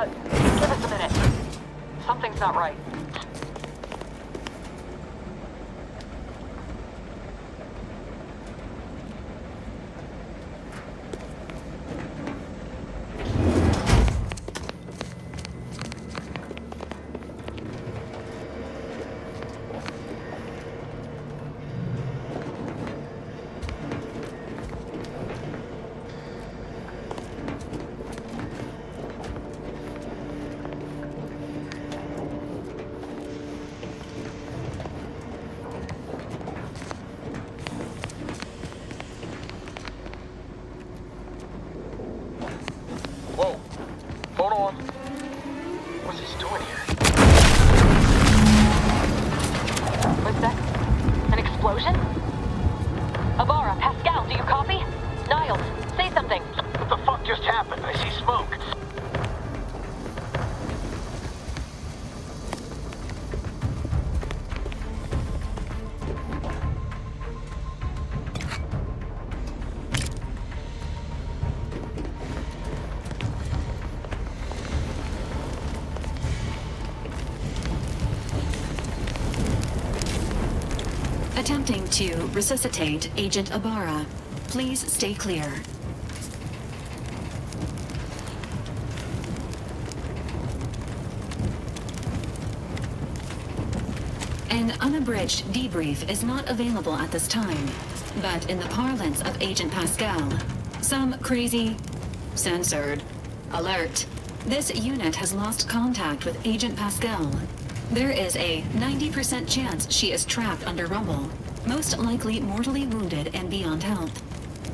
Give us a minute. Something's not right. Hold on. What's he doing here? What's that? An explosion? Abara, Pascal, do you copy? Niles, say something. What the fuck just happened? I see smoke. Attempting to resuscitate Agent Abara. Please stay clear. An unabridged debrief is not available at this time, but in the parlance of Agent Pascal, some crazy, censored, alert. This unit has lost contact with Agent Pascal. There is a 90% chance she is trapped under rubble, most likely mortally wounded and beyond help.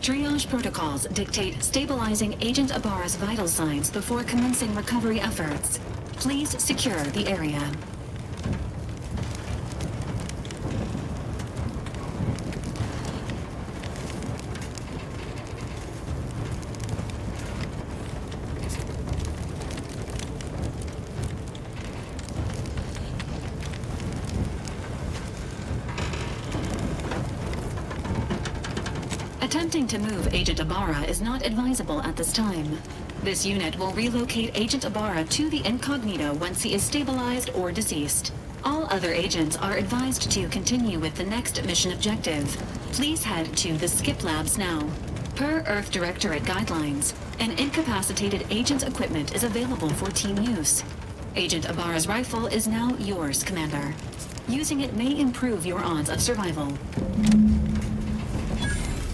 Triage protocols dictate stabilizing Agent Abara's vital signs before commencing recovery efforts. Please secure the area. Attempting to move Agent Abara is not advisable at this time. This unit will relocate Agent Abara to the incognito once he is stabilized or deceased. All other agents are advised to continue with the next mission objective. Please head to the skip labs now. Per Earth Directorate guidelines, an incapacitated agent's equipment is available for team use. Agent Abara's rifle is now yours, Commander. Using it may improve your odds of survival.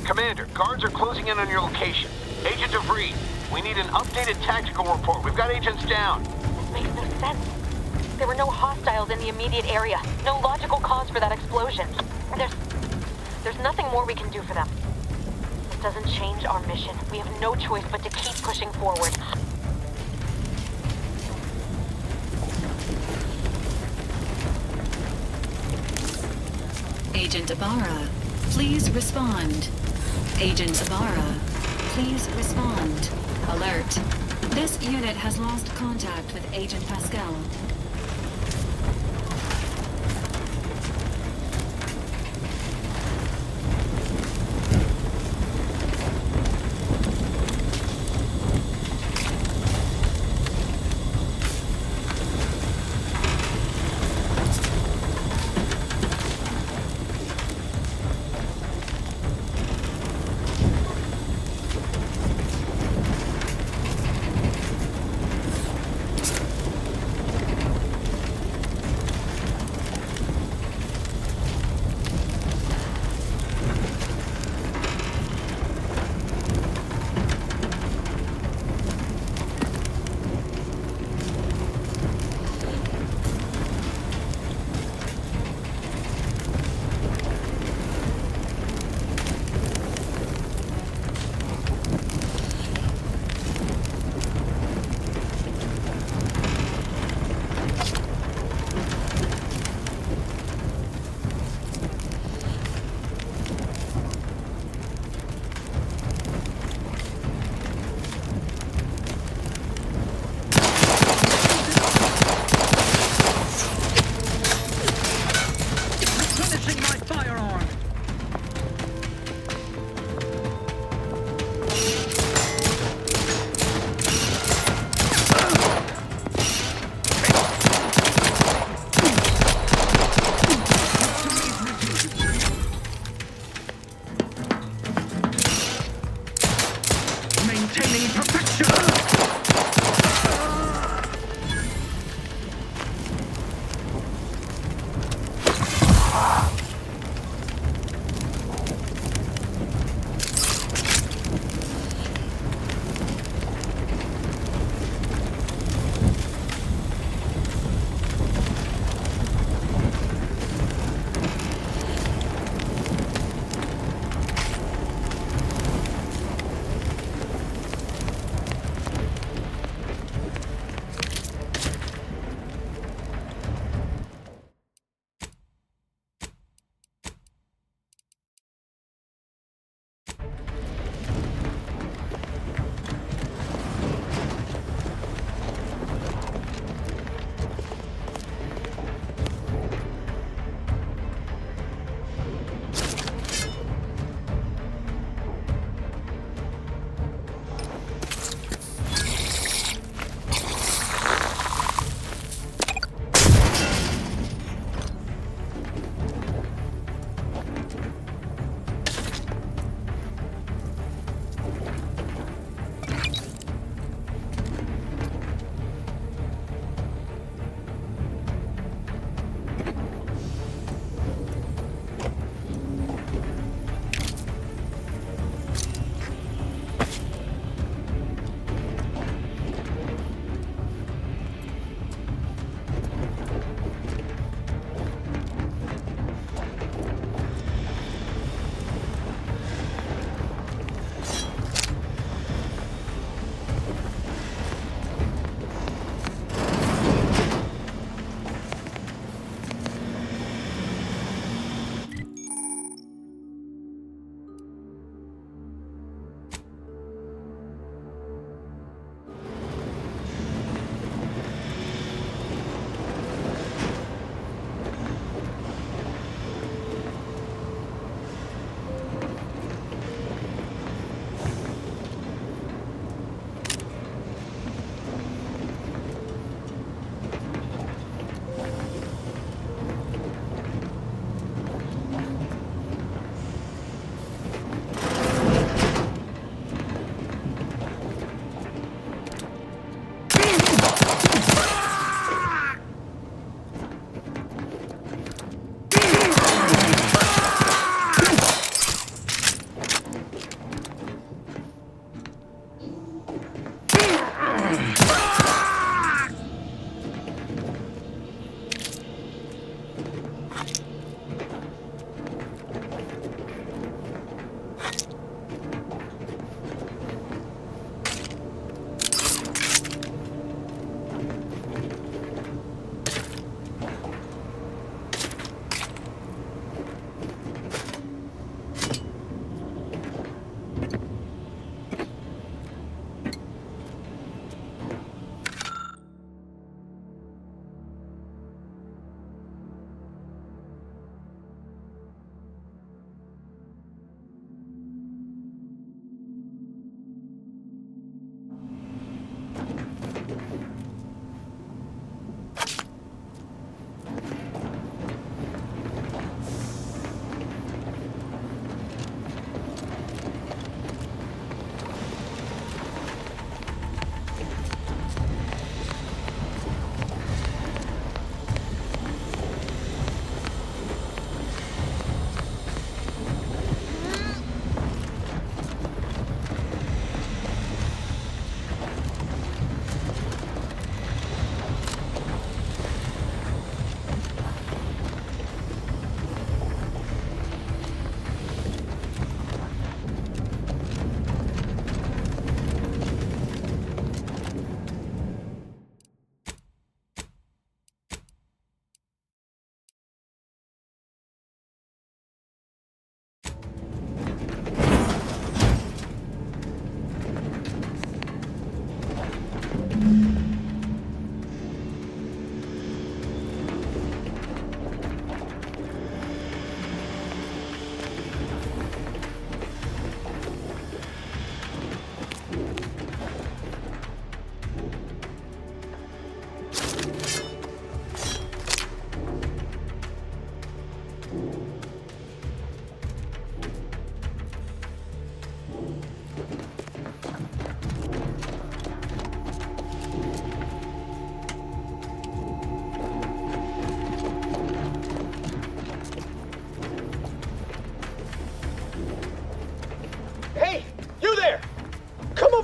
Commander, guards are closing in on your location. Agent of Reed, we need an updated tactical report. We've got agents down. This makes no sense. There were no hostiles in the immediate area. No logical cause for that explosion. There's nothing more we can do for them. doesn't change our mission. We have no choice but to keep pushing forward. Agent Ibarra, please respond. Agent Ibarra, please respond. Alert. This unit has lost contact with Agent Pascal.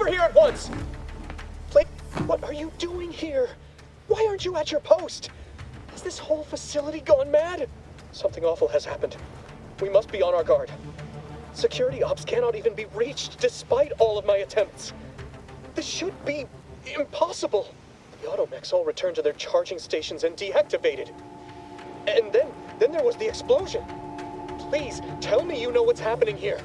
over here at once! Blake, what are you doing here? Why aren't you at your post? Has this whole facility gone mad? Something awful has happened. We must be on our guard. Security ops cannot even be reached despite all of my attempts. This should be impossible. The automechs all returned to their charging stations and deactivated. And then there was the explosion. Please, tell me you know what's happening here.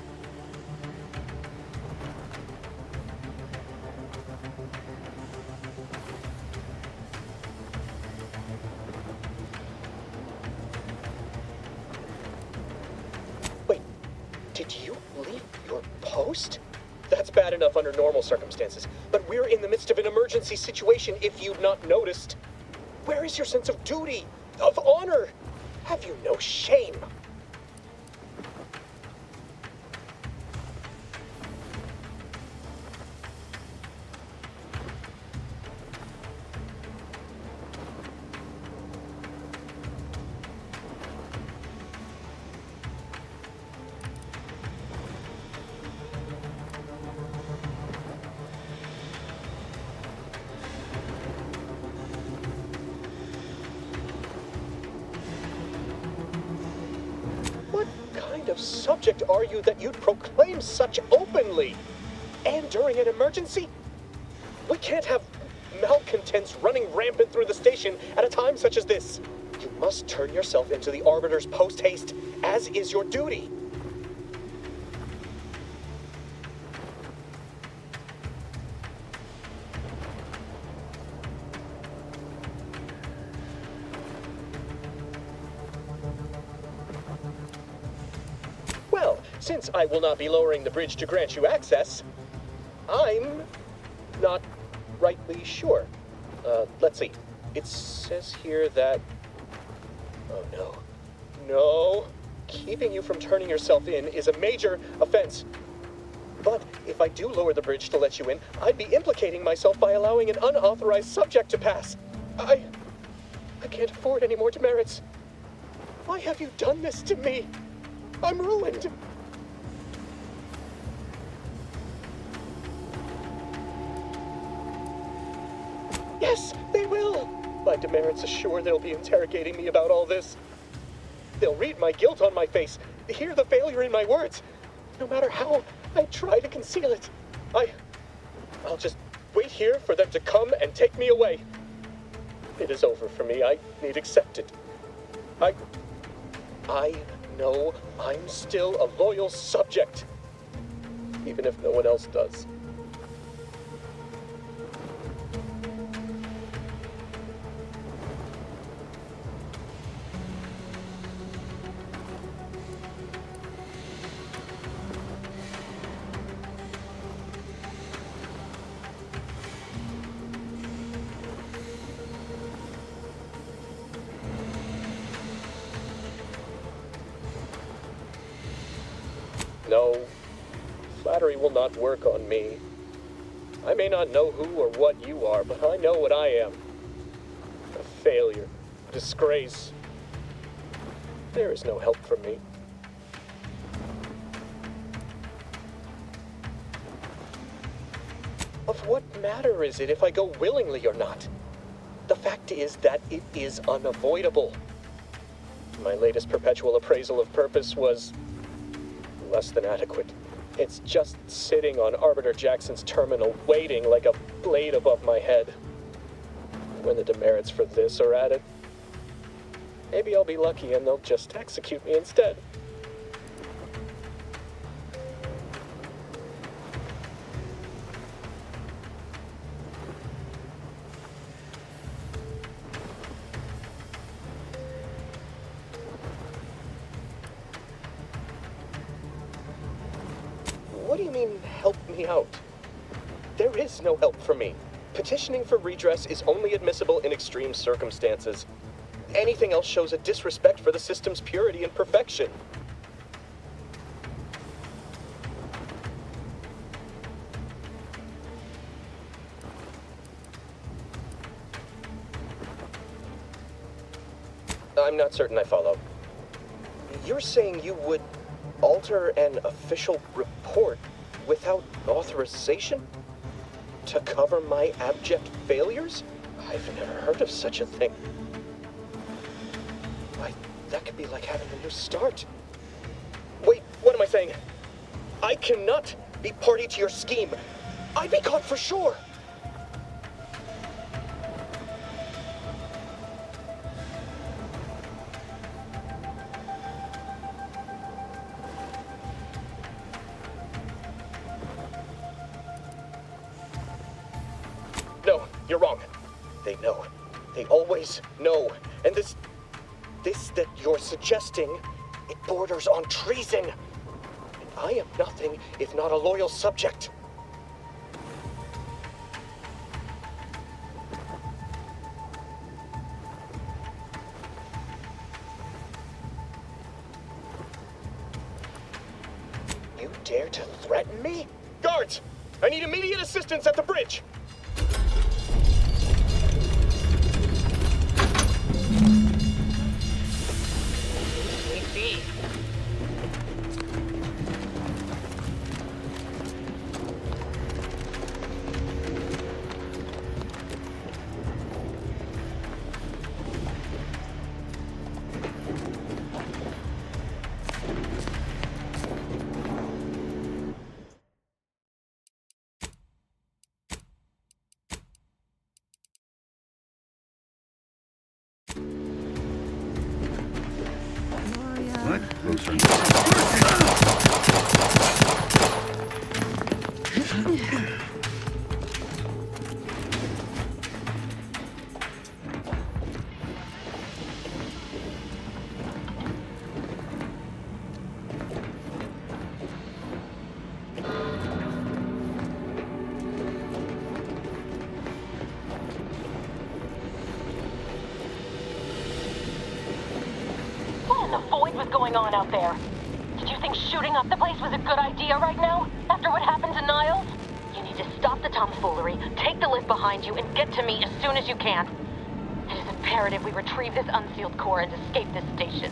Wait, did you leave your post? That's bad enough under normal circumstances, but we're in the midst of an emergency situation if you've not noticed. Where is your sense of duty, of honor? Have you no shame? Subject are you that you'd proclaim such openly? And during an emergency? We can't have malcontents running rampant through the station at a time such as this. You must turn yourself into the Arbiter's post-haste, as is your duty. Since I will not be lowering the bridge to grant you access, I'm not rightly sure. Let's see. It says here that... Oh no. No. Keeping you from turning yourself in is a major offense. But if I do lower the bridge to let you in, I'd be implicating myself by allowing an unauthorized subject to pass. I can't afford any more demerits. Why have you done this to me? I'm ruined. Yes, they will! My demerits assure they'll be interrogating me about all this. They'll read my guilt on my face, hear the failure in my words. No matter how I try to conceal it, I'll just wait here for them to come and take me away. It is over for me. I need accept it. I know I'm still a loyal subject, even if no one else does. No, flattery will not work on me. I may not know who or what you are, but I know what I am. A failure, a disgrace. There is no help for me. Of what matter is it if I go willingly or not? The fact is that it is unavoidable. My latest perpetual appraisal of purpose was less than adequate. It's just sitting on Arbiter Jackson's terminal, waiting like a blade above my head. When the demerits for this are added, maybe I'll be lucky and they'll just execute me instead. What do you mean, help me out? There is no help for me. Petitioning for redress is only admissible in extreme circumstances. Anything else shows a disrespect for the system's purity and perfection. I'm not certain I follow. You're saying you would alter an official report without authorization? To cover my abject failures? I've never heard of such a thing. Why, that could be like having a new start. Wait, what am I saying? I cannot be party to your scheme. I'd be caught for sure. No, you're wrong. They know. They always know. And this that you're suggesting, it borders on treason. And I am nothing if not a loyal subject. You dare to threaten me? Guards! I need immediate assistance at the bridge! What? Closer. Going on out there? Did you think shooting up the place was a good idea right now? After what happened to Niles? You need to stop the tomfoolery, take the lift behind you, and get to me as soon as you can. It is imperative we retrieve this unsealed core and escape this station.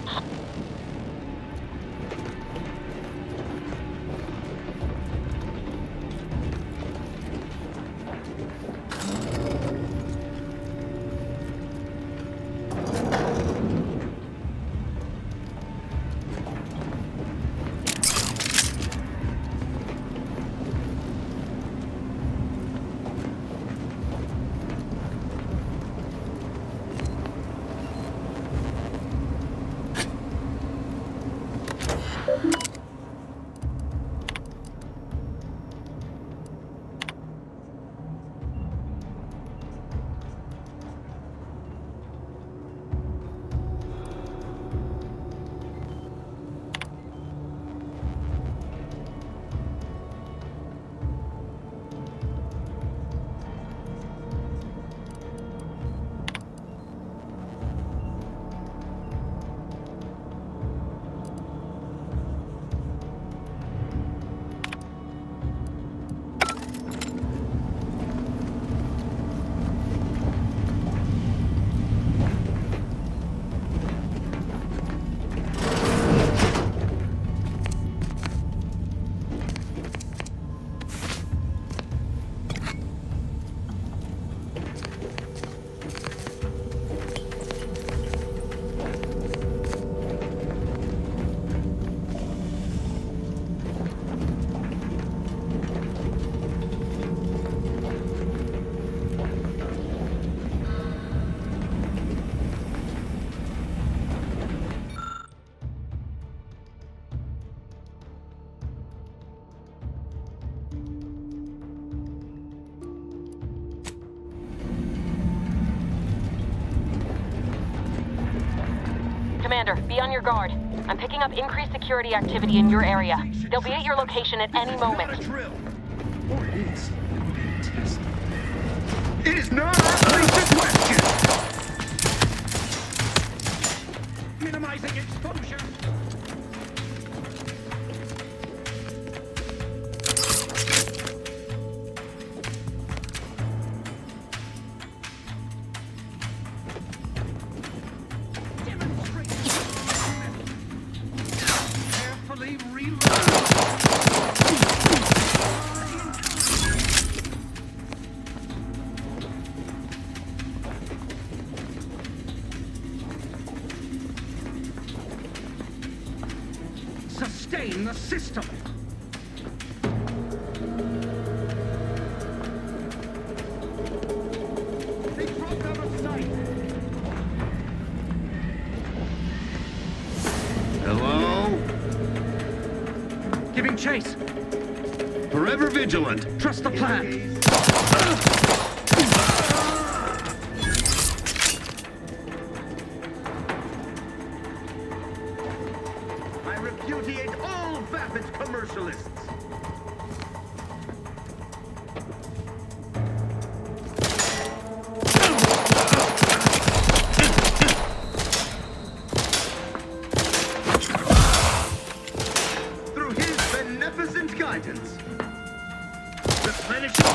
Commander, be on your guard. I'm picking up increased security activity in your area. They'll be at your location at any moment. Or it is. It is not our place to question! Minimizing exposure! sustain the system. They broke out of sight. Hello? Giving chase. Forever vigilant. Trust the plan. I repudiate all vapid commercialists. Through his beneficent guidance, replenishing.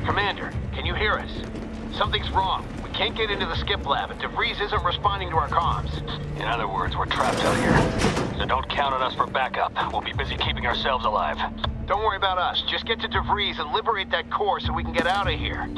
Commander, can you hear us? Something's wrong. We can't get into the skip lab, and DeVries isn't responding to our comms. In other words, we're trapped out here. So don't count on us for backup. We'll be busy keeping ourselves alive. Don't worry about us. Just get to DeVries and liberate that core so we can get out of here.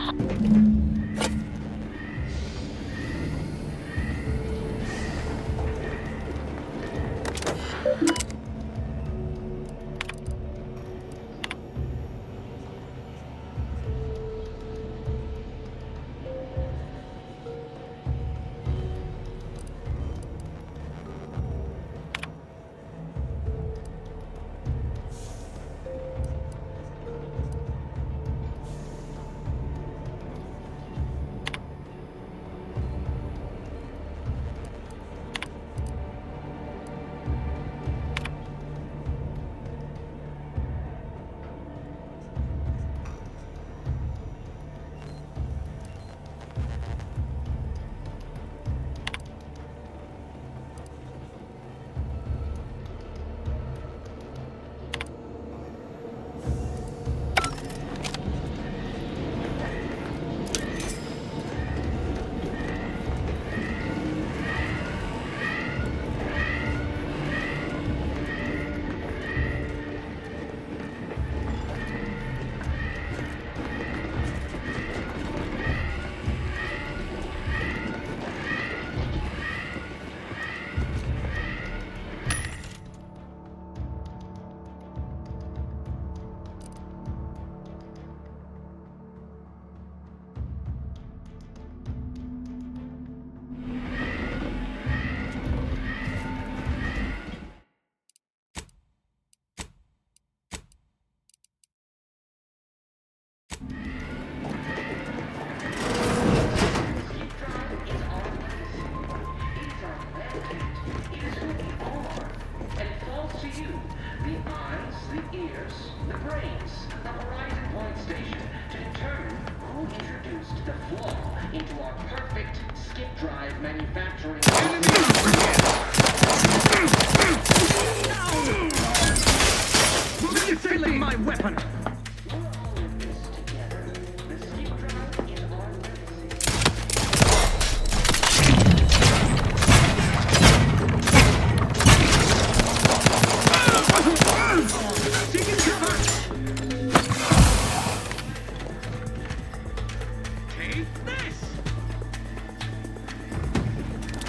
Failing my weapon!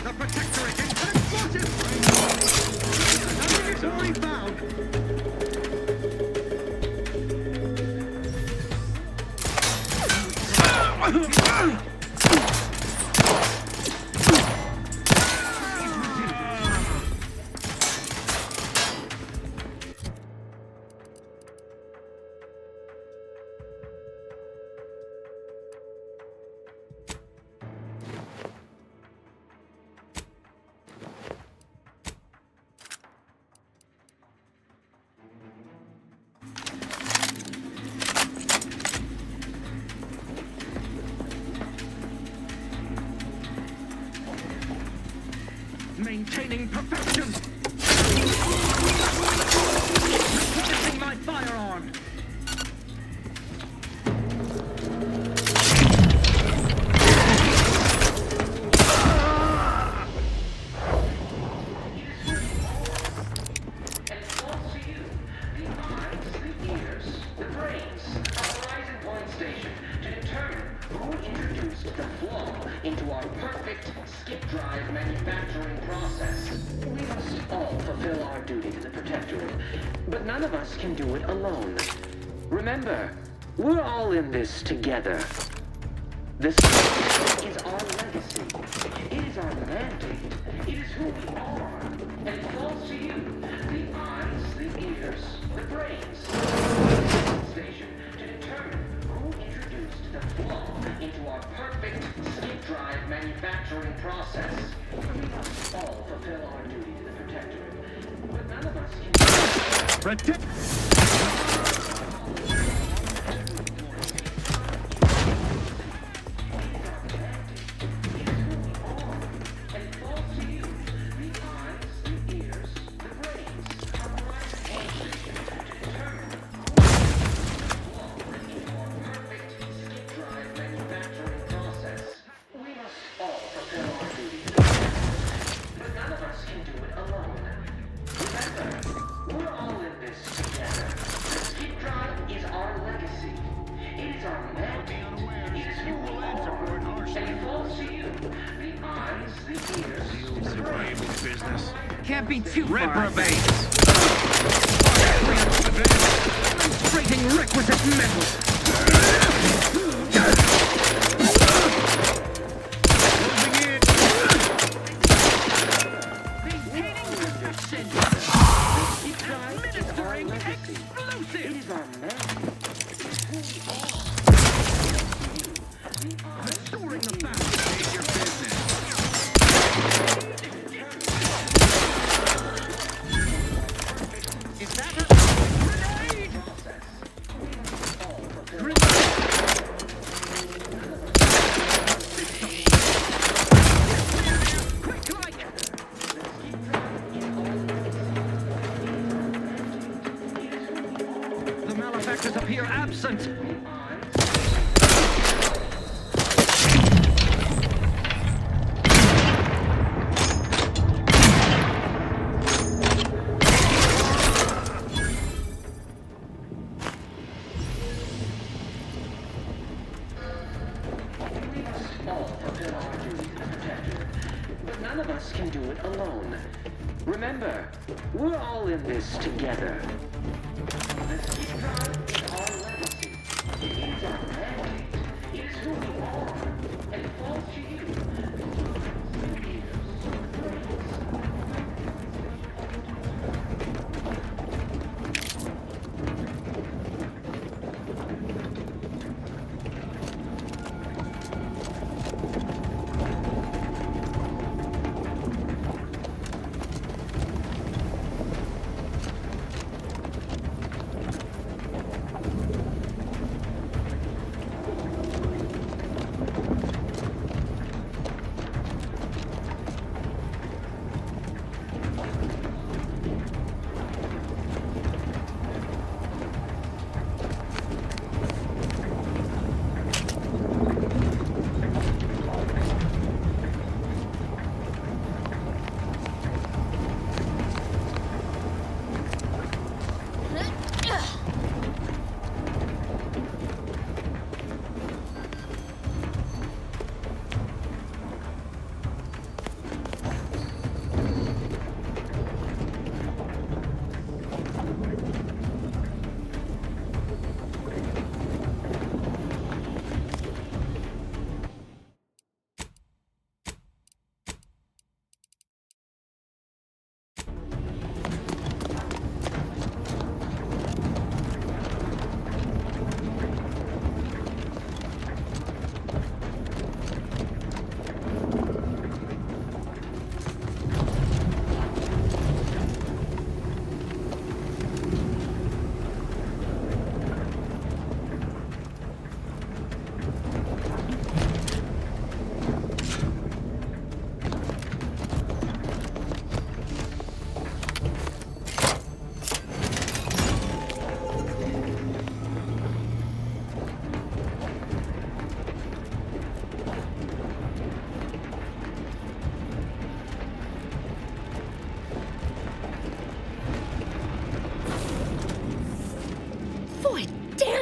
The Protectorate is transported! Another victory found! Maintaining perfection! Replenishing my firearm! Into our perfect skip drive manufacturing process. We must all fulfill our duty to the Protectorate, but none of us can do it alone. Remember, we're all in this together. This is our legacy. It is our mandate. It is who we are. And it falls to you, the eyes, the ears, the brains, station to determine who introduced the flaw into our perfect skip drive manufacturing process. We must all fulfill our duty to the Protectorate, but none of us can... Protect! Can't be too reprobates! Demonstrating requisite mettle! Administering explosive! It is our mandate. Restoring the balance. Take your business. Is that a grenade? Quick like! The malefactors appear absent. Remember, we're all in this together. This is our legacy. It is our mandate. It is who we are. And it falls to you.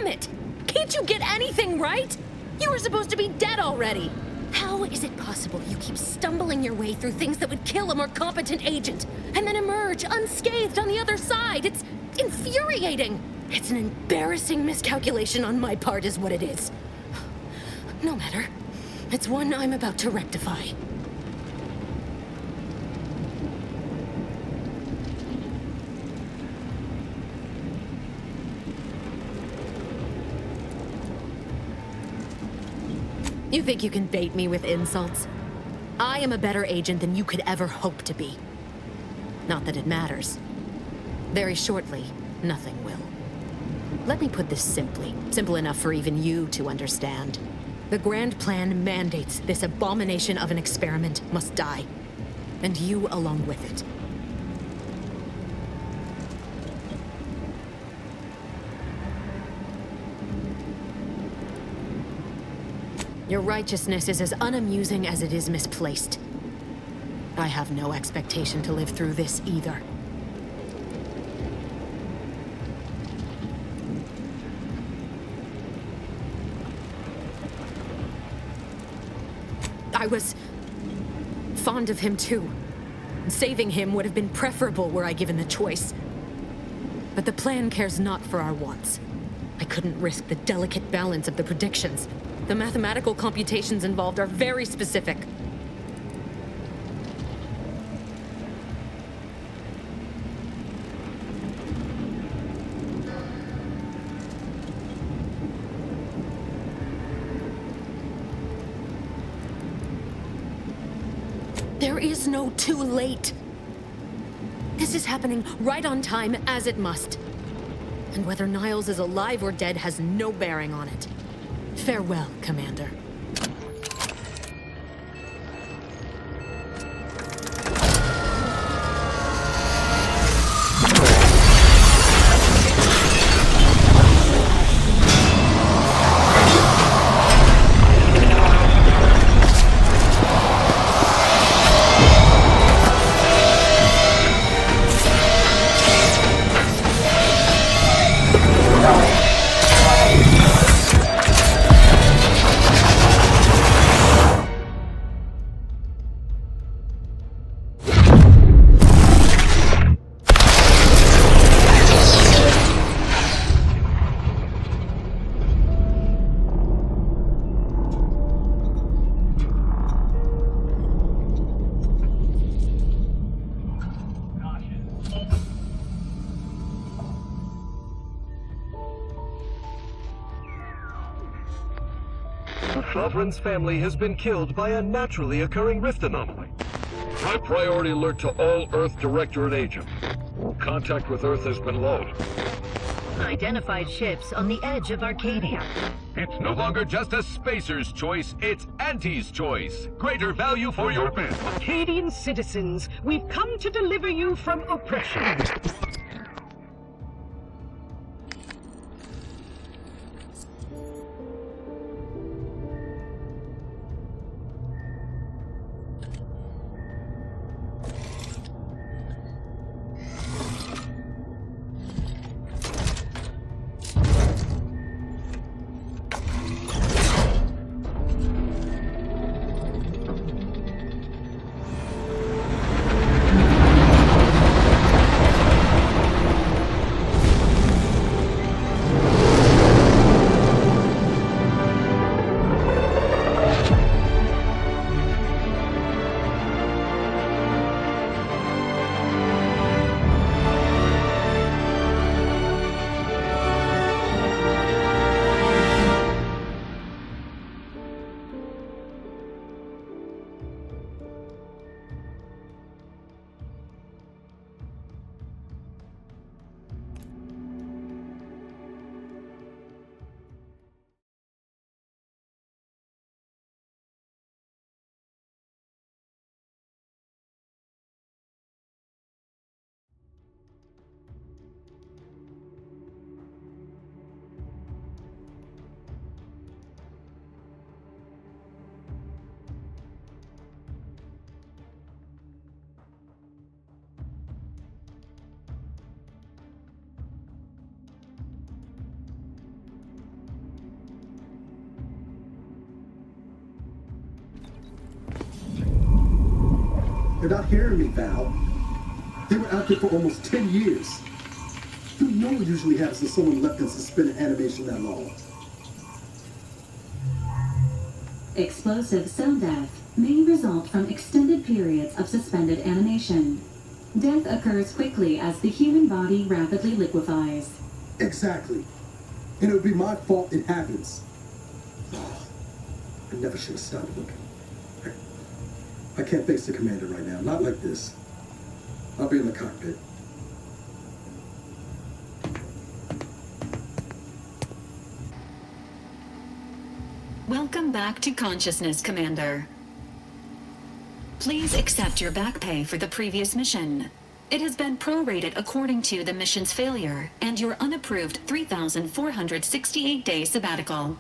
Damn it! Can't you get anything right? You were supposed to be dead already. How is it possible you keep stumbling your way through things that would kill a more competent agent, and then emerge unscathed on the other side? It's infuriating. It's an embarrassing miscalculation on my part is what it is. No matter. It's one I'm about to rectify. You think you can bait me with insults? I am a better agent than you could ever hope to be. Not that it matters. Very shortly, nothing will. Let me put this simply, simple enough for even you to understand. The grand plan mandates this abomination of an experiment must die, and you along with it. Your righteousness is as unamusing as it is misplaced. I have no expectation to live through this either. I was fond of him too. Saving him would have been preferable were I given the choice. But the plan cares not for our wants. I couldn't risk the delicate balance of the predictions. The mathematical computations involved are very specific. There is no too late. This is happening right on time, as it must. And whether Niles is alive or dead has no bearing on it. Farewell, Commander. Sovereign's family has been killed by a naturally occurring rift anomaly. High priority alert to all Earth Directorate agents. Contact with Earth has been low. Identified ships on the edge of Arcadia. It's no longer just a spacer's choice, it's Auntie's choice. Greater value for your men. Arcadian citizens, we've come to deliver you from oppression. They're not hearing me, Val. They were out there for almost 10 years. You know what usually happens when someone left in suspended animation that long. Explosive cell death may result from extended periods of suspended animation. Death occurs quickly as the human body rapidly liquefies. Exactly. And it would be my fault it happens. Oh, I never should have stopped looking. I can't face the commander right now. Not like this. I'll be in the cockpit. Welcome back to consciousness, Commander. Please accept your back pay for the previous mission. It has been prorated according to the mission's failure and your unapproved 3,468-day sabbatical.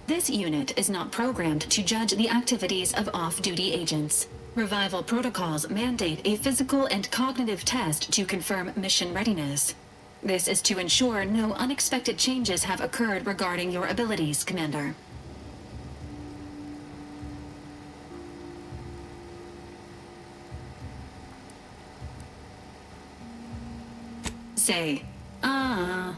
This unit is not programmed to judge the activities of off-duty agents. Revival protocols mandate a physical and cognitive test to confirm mission readiness. This is to ensure no unexpected changes have occurred regarding your abilities, Commander. Say, ah.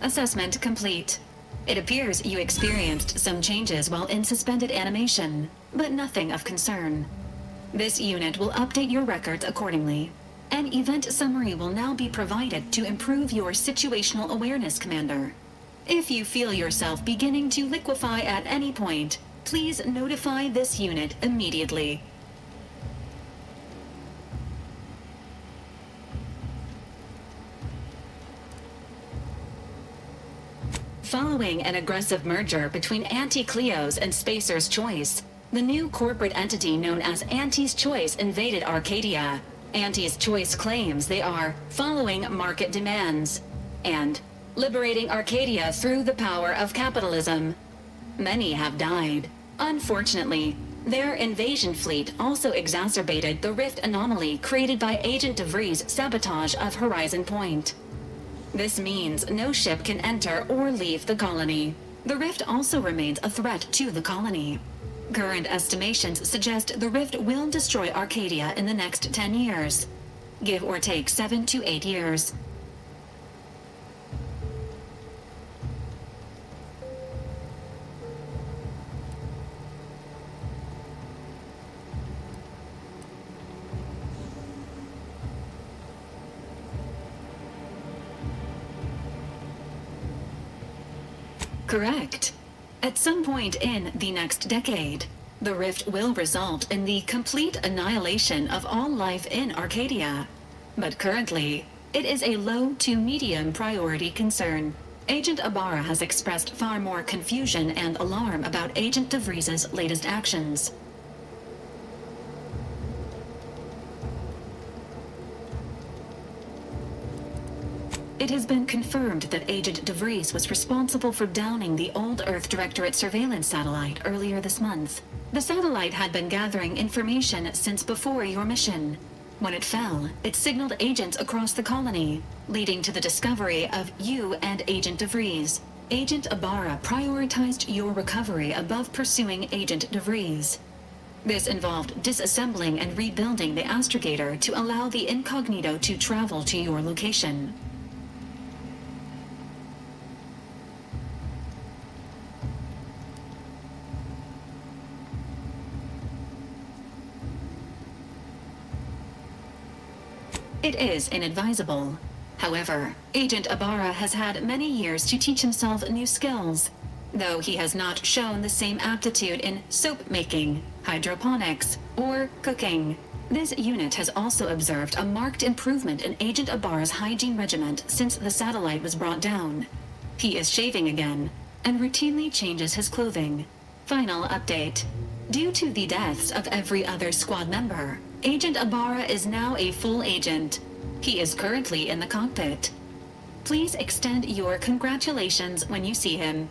Assessment complete. It appears you experienced some changes while in suspended animation, but nothing of concern. This unit will update your records accordingly. An event summary will now be provided to improve your situational awareness, Commander. If you feel yourself beginning to liquefy at any point, please notify this unit immediately. Following an aggressive merger between Anti-Cleo's and Spacer's Choice, the new corporate entity known as Anti's Choice invaded Arcadia. Anti's Choice claims they are following market demands and liberating Arcadia through the power of capitalism. Many have died. Unfortunately, their invasion fleet also exacerbated the rift anomaly created by Agent DeVries' sabotage of Horizon Point. This means no ship can enter or leave the colony. The rift also remains a threat to the colony. Current estimations suggest the rift will destroy Arcadia in the next 10 years. Give or take 7 to 8 years. Correct. At some point in the next decade, the rift will result in the complete annihilation of all life in Arcadia. But currently, it is a low to medium priority concern. Agent Ibarra has expressed far more confusion and alarm about Agent DeVries' latest actions. It has been confirmed that Agent DeVries was responsible for downing the old Earth Directorate surveillance satellite earlier this month. The satellite had been gathering information since before your mission. When it fell, it signaled agents across the colony, leading to the discovery of you and Agent DeVries. Agent Ibarra prioritized your recovery above pursuing Agent DeVries. This involved disassembling and rebuilding the astrogator to allow the incognito to travel to your location. It is inadvisable. However, Agent Ibarra has had many years to teach himself new skills, though he has not shown the same aptitude in soap making, hydroponics, or cooking. This unit has also observed a marked improvement in Agent Ibarra's hygiene regiment since the satellite was brought down. He is shaving again, and routinely changes his clothing. Final update. Due to the deaths of every other squad member, Agent Ibarra is now a full agent. He is currently in the cockpit. Please extend your congratulations when you see him.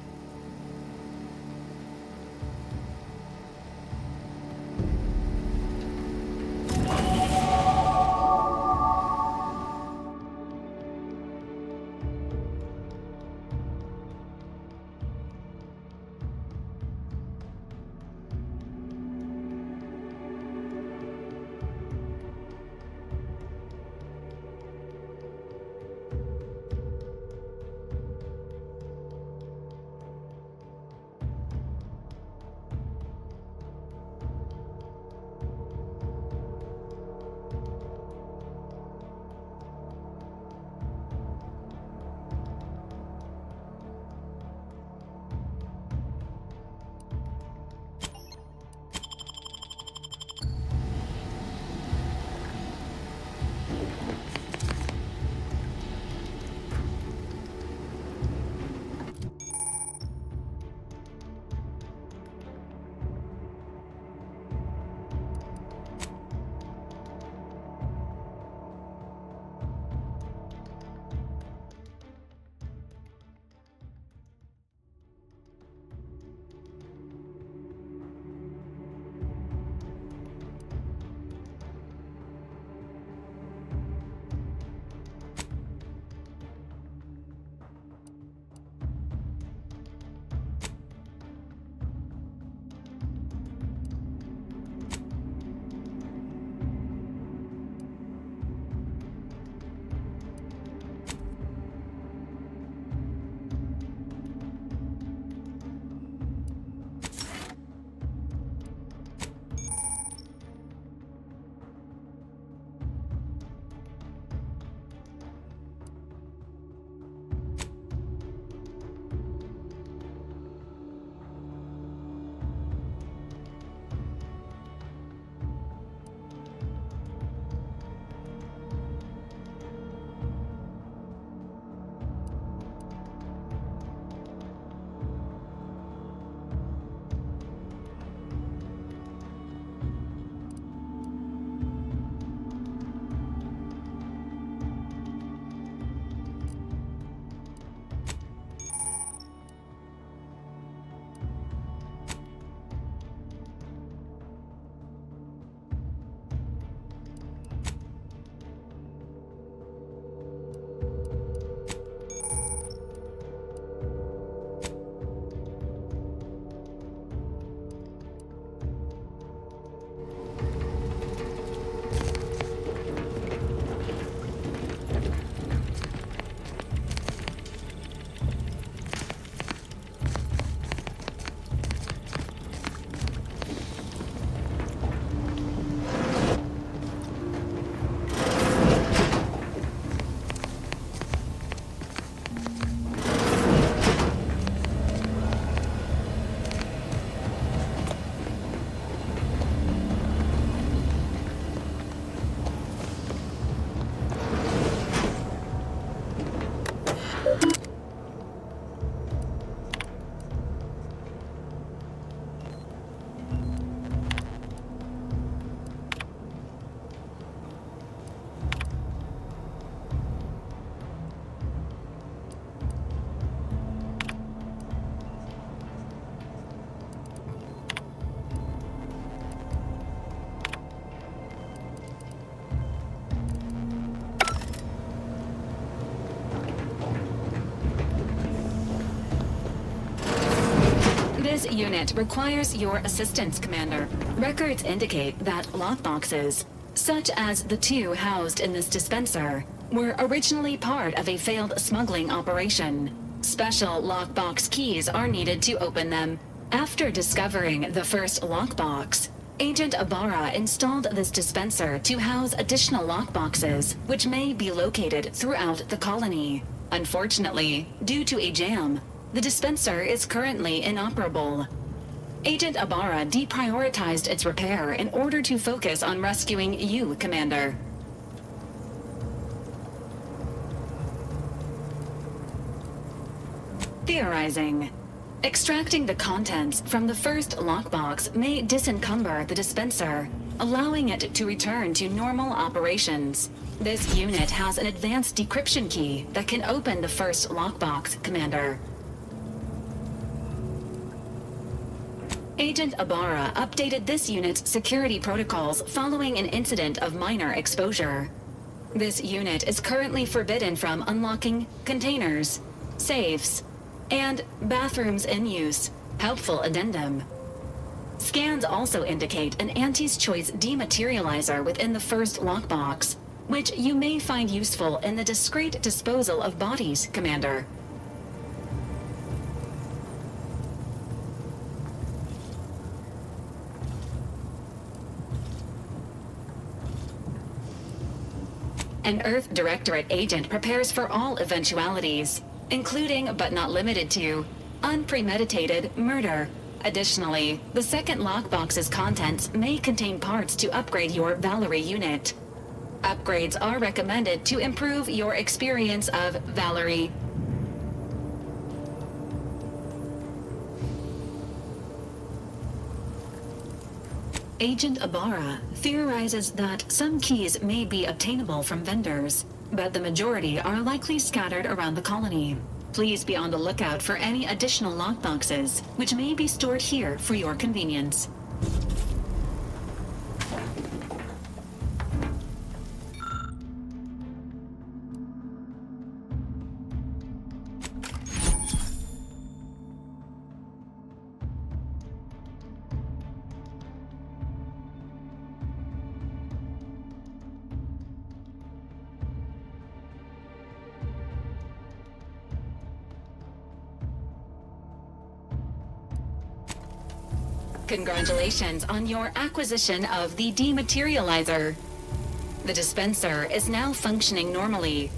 This unit requires your assistance, Commander. Records indicate that lockboxes, such as the two housed in this dispenser, were originally part of a failed smuggling operation. Special lockbox keys are needed to open them. After discovering the first lockbox, Agent Ibarra installed this dispenser to house additional lockboxes, which may be located throughout the colony. Unfortunately, due to a jam, the dispenser is currently inoperable. Agent Ibarra deprioritized its repair in order to focus on rescuing you, Commander. Theorizing. Extracting the contents from the first lockbox may disencumber the dispenser, allowing it to return to normal operations. This unit has an advanced decryption key that can open the first lockbox, Commander. Agent Ibarra updated this unit's security protocols following an incident of minor exposure. This unit is currently forbidden from unlocking containers, safes, and bathrooms in use. Helpful addendum. Scans also indicate an Anti's Choice dematerializer within the first lockbox, which you may find useful in the discreet disposal of bodies, Commander. An Earth Directorate agent prepares for all eventualities, including but not limited to unpremeditated murder. Additionally, the second lockbox's contents may contain parts to upgrade your Valerie unit. Upgrades are recommended to improve your experience of Valerie. Agent Ibarra theorizes that some keys may be obtainable from vendors, but the majority are likely scattered around the colony. Please be on the lookout for any additional lockboxes, which may be stored here for your convenience. Congratulations on your acquisition of the dematerializer. The dispenser is now functioning normally.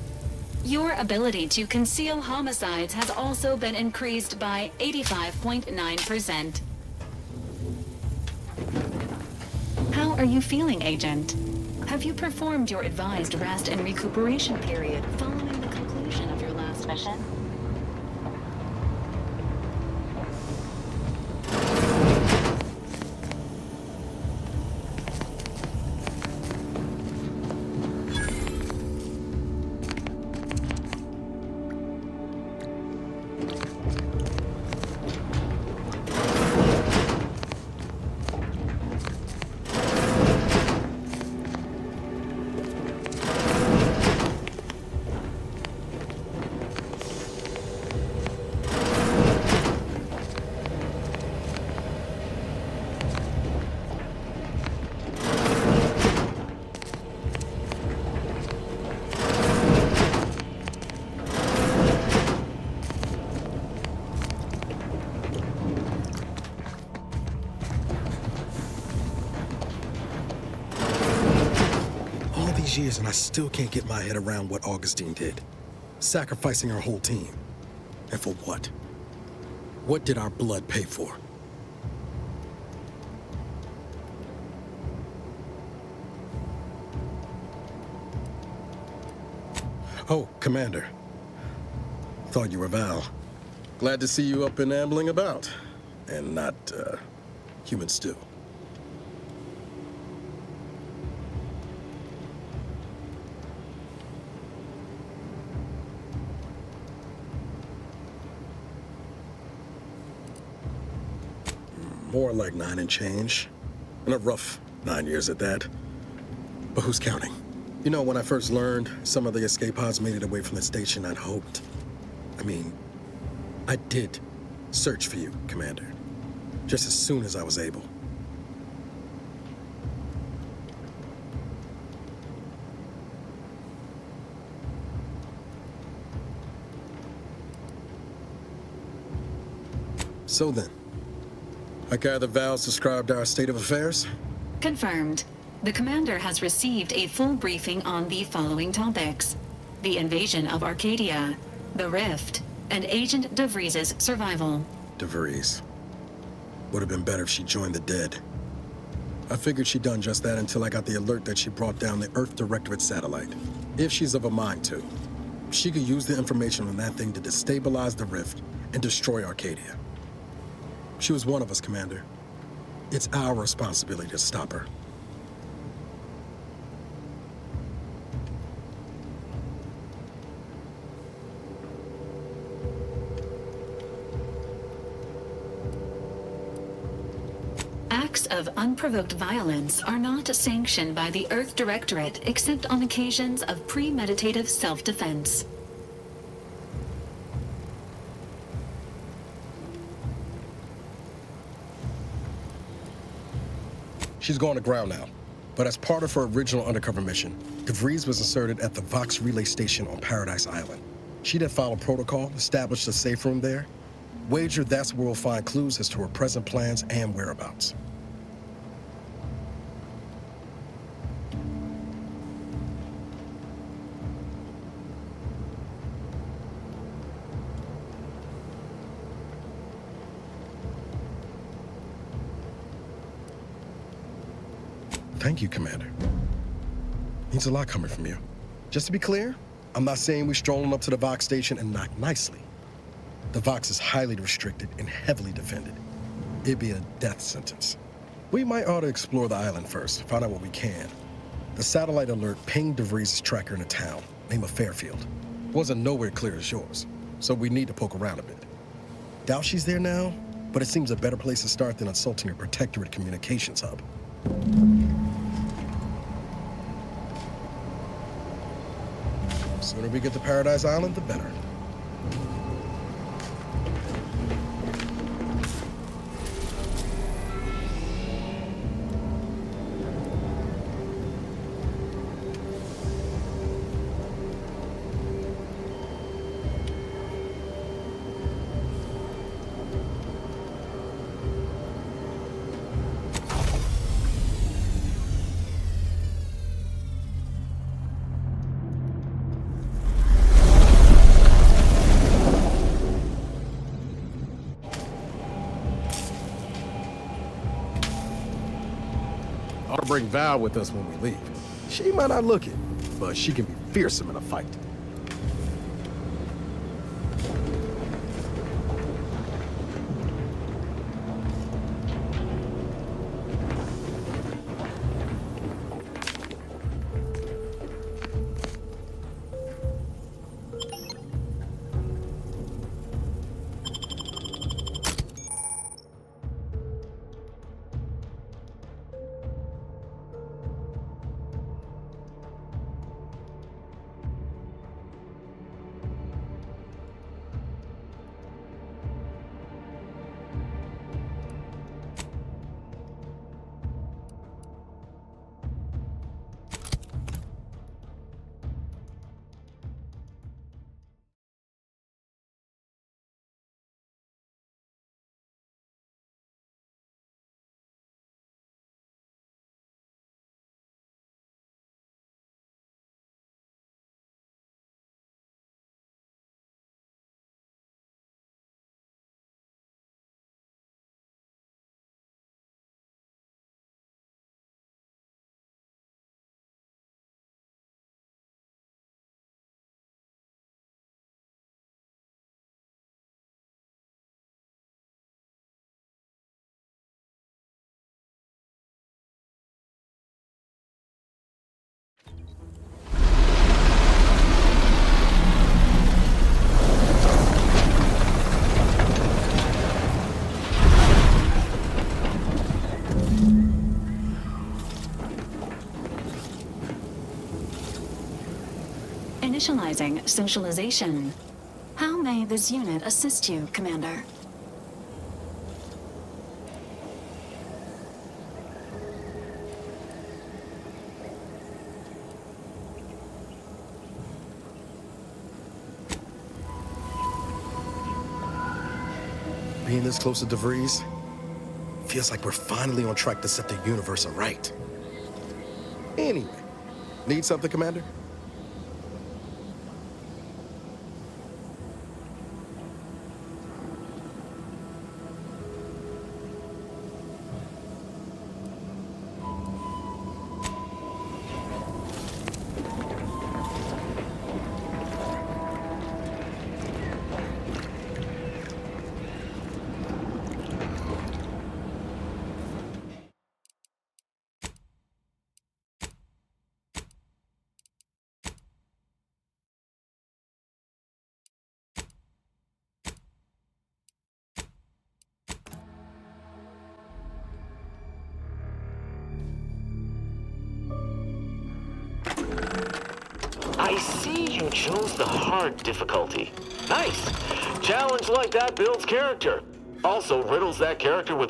Your ability to conceal homicides has also been increased by 85.9%. How are you feeling, Agent? Have you performed your advised rest and recuperation period following the conclusion of your last mission? Years and I still can't get my head around what Augustine did. Sacrificing our whole team. And for what? What did our blood pay for? Oh, Commander. Thought you were Val. Glad to see you up and ambling about. And not, human stew. More like 9 and change. And a rough 9 years at that. But who's counting? You know, when I first learned some of the escape pods made it away from the station, I'd hoped. I did search for you, Commander. Just as soon as I was able. So then, I gather Val's described our state of affairs? Confirmed. The commander has received a full briefing on the following topics: the invasion of Arcadia, the Rift, and Agent DeVries's survival. DeVries. Would have been better if she joined the dead. I figured she'd done just that until I got the alert that she brought down the Earth Directorate satellite. If she's of a mind to, she could use the information on that thing to destabilize the Rift and destroy Arcadia. She was one of us, Commander. It's our responsibility to stop her. Acts of unprovoked violence are not sanctioned by the Earth Directorate except on occasions of premeditative self-defense. She's going to ground now, but as part of her original undercover mission, DeVries was inserted at the Vox Relay Station on Paradise Island. She did follow protocol, established a safe room there. Wager that's where we'll find clues as to her present plans and whereabouts. Thank you, Commander. Means a lot coming from you. Just to be clear, I'm not saying we're strolling up to the Vox station and knock nicely. The Vox is highly restricted and heavily defended. It'd be a death sentence. We might ought to explore the island first, find out what we can. The satellite alert pinged DeVries' tracker in a town, name of Fairfield. Wasn't nowhere clear as yours, so we need to poke around a bit. Doubt she's there now, but it seems a better place to start than assaulting her protectorate communications hub. Sooner we get to Paradise Island, the better. Bring Val with us when we leave. She might not look it, but she can be fearsome in a fight. Initializing socialization. How may this unit assist you, Commander? Being this close to DeVries Feels like we're finally on track to set the universe aright. Anyway, need something, Commander? I see you chose the hard difficulty. Nice. Challenge like that builds character. Also riddles that character with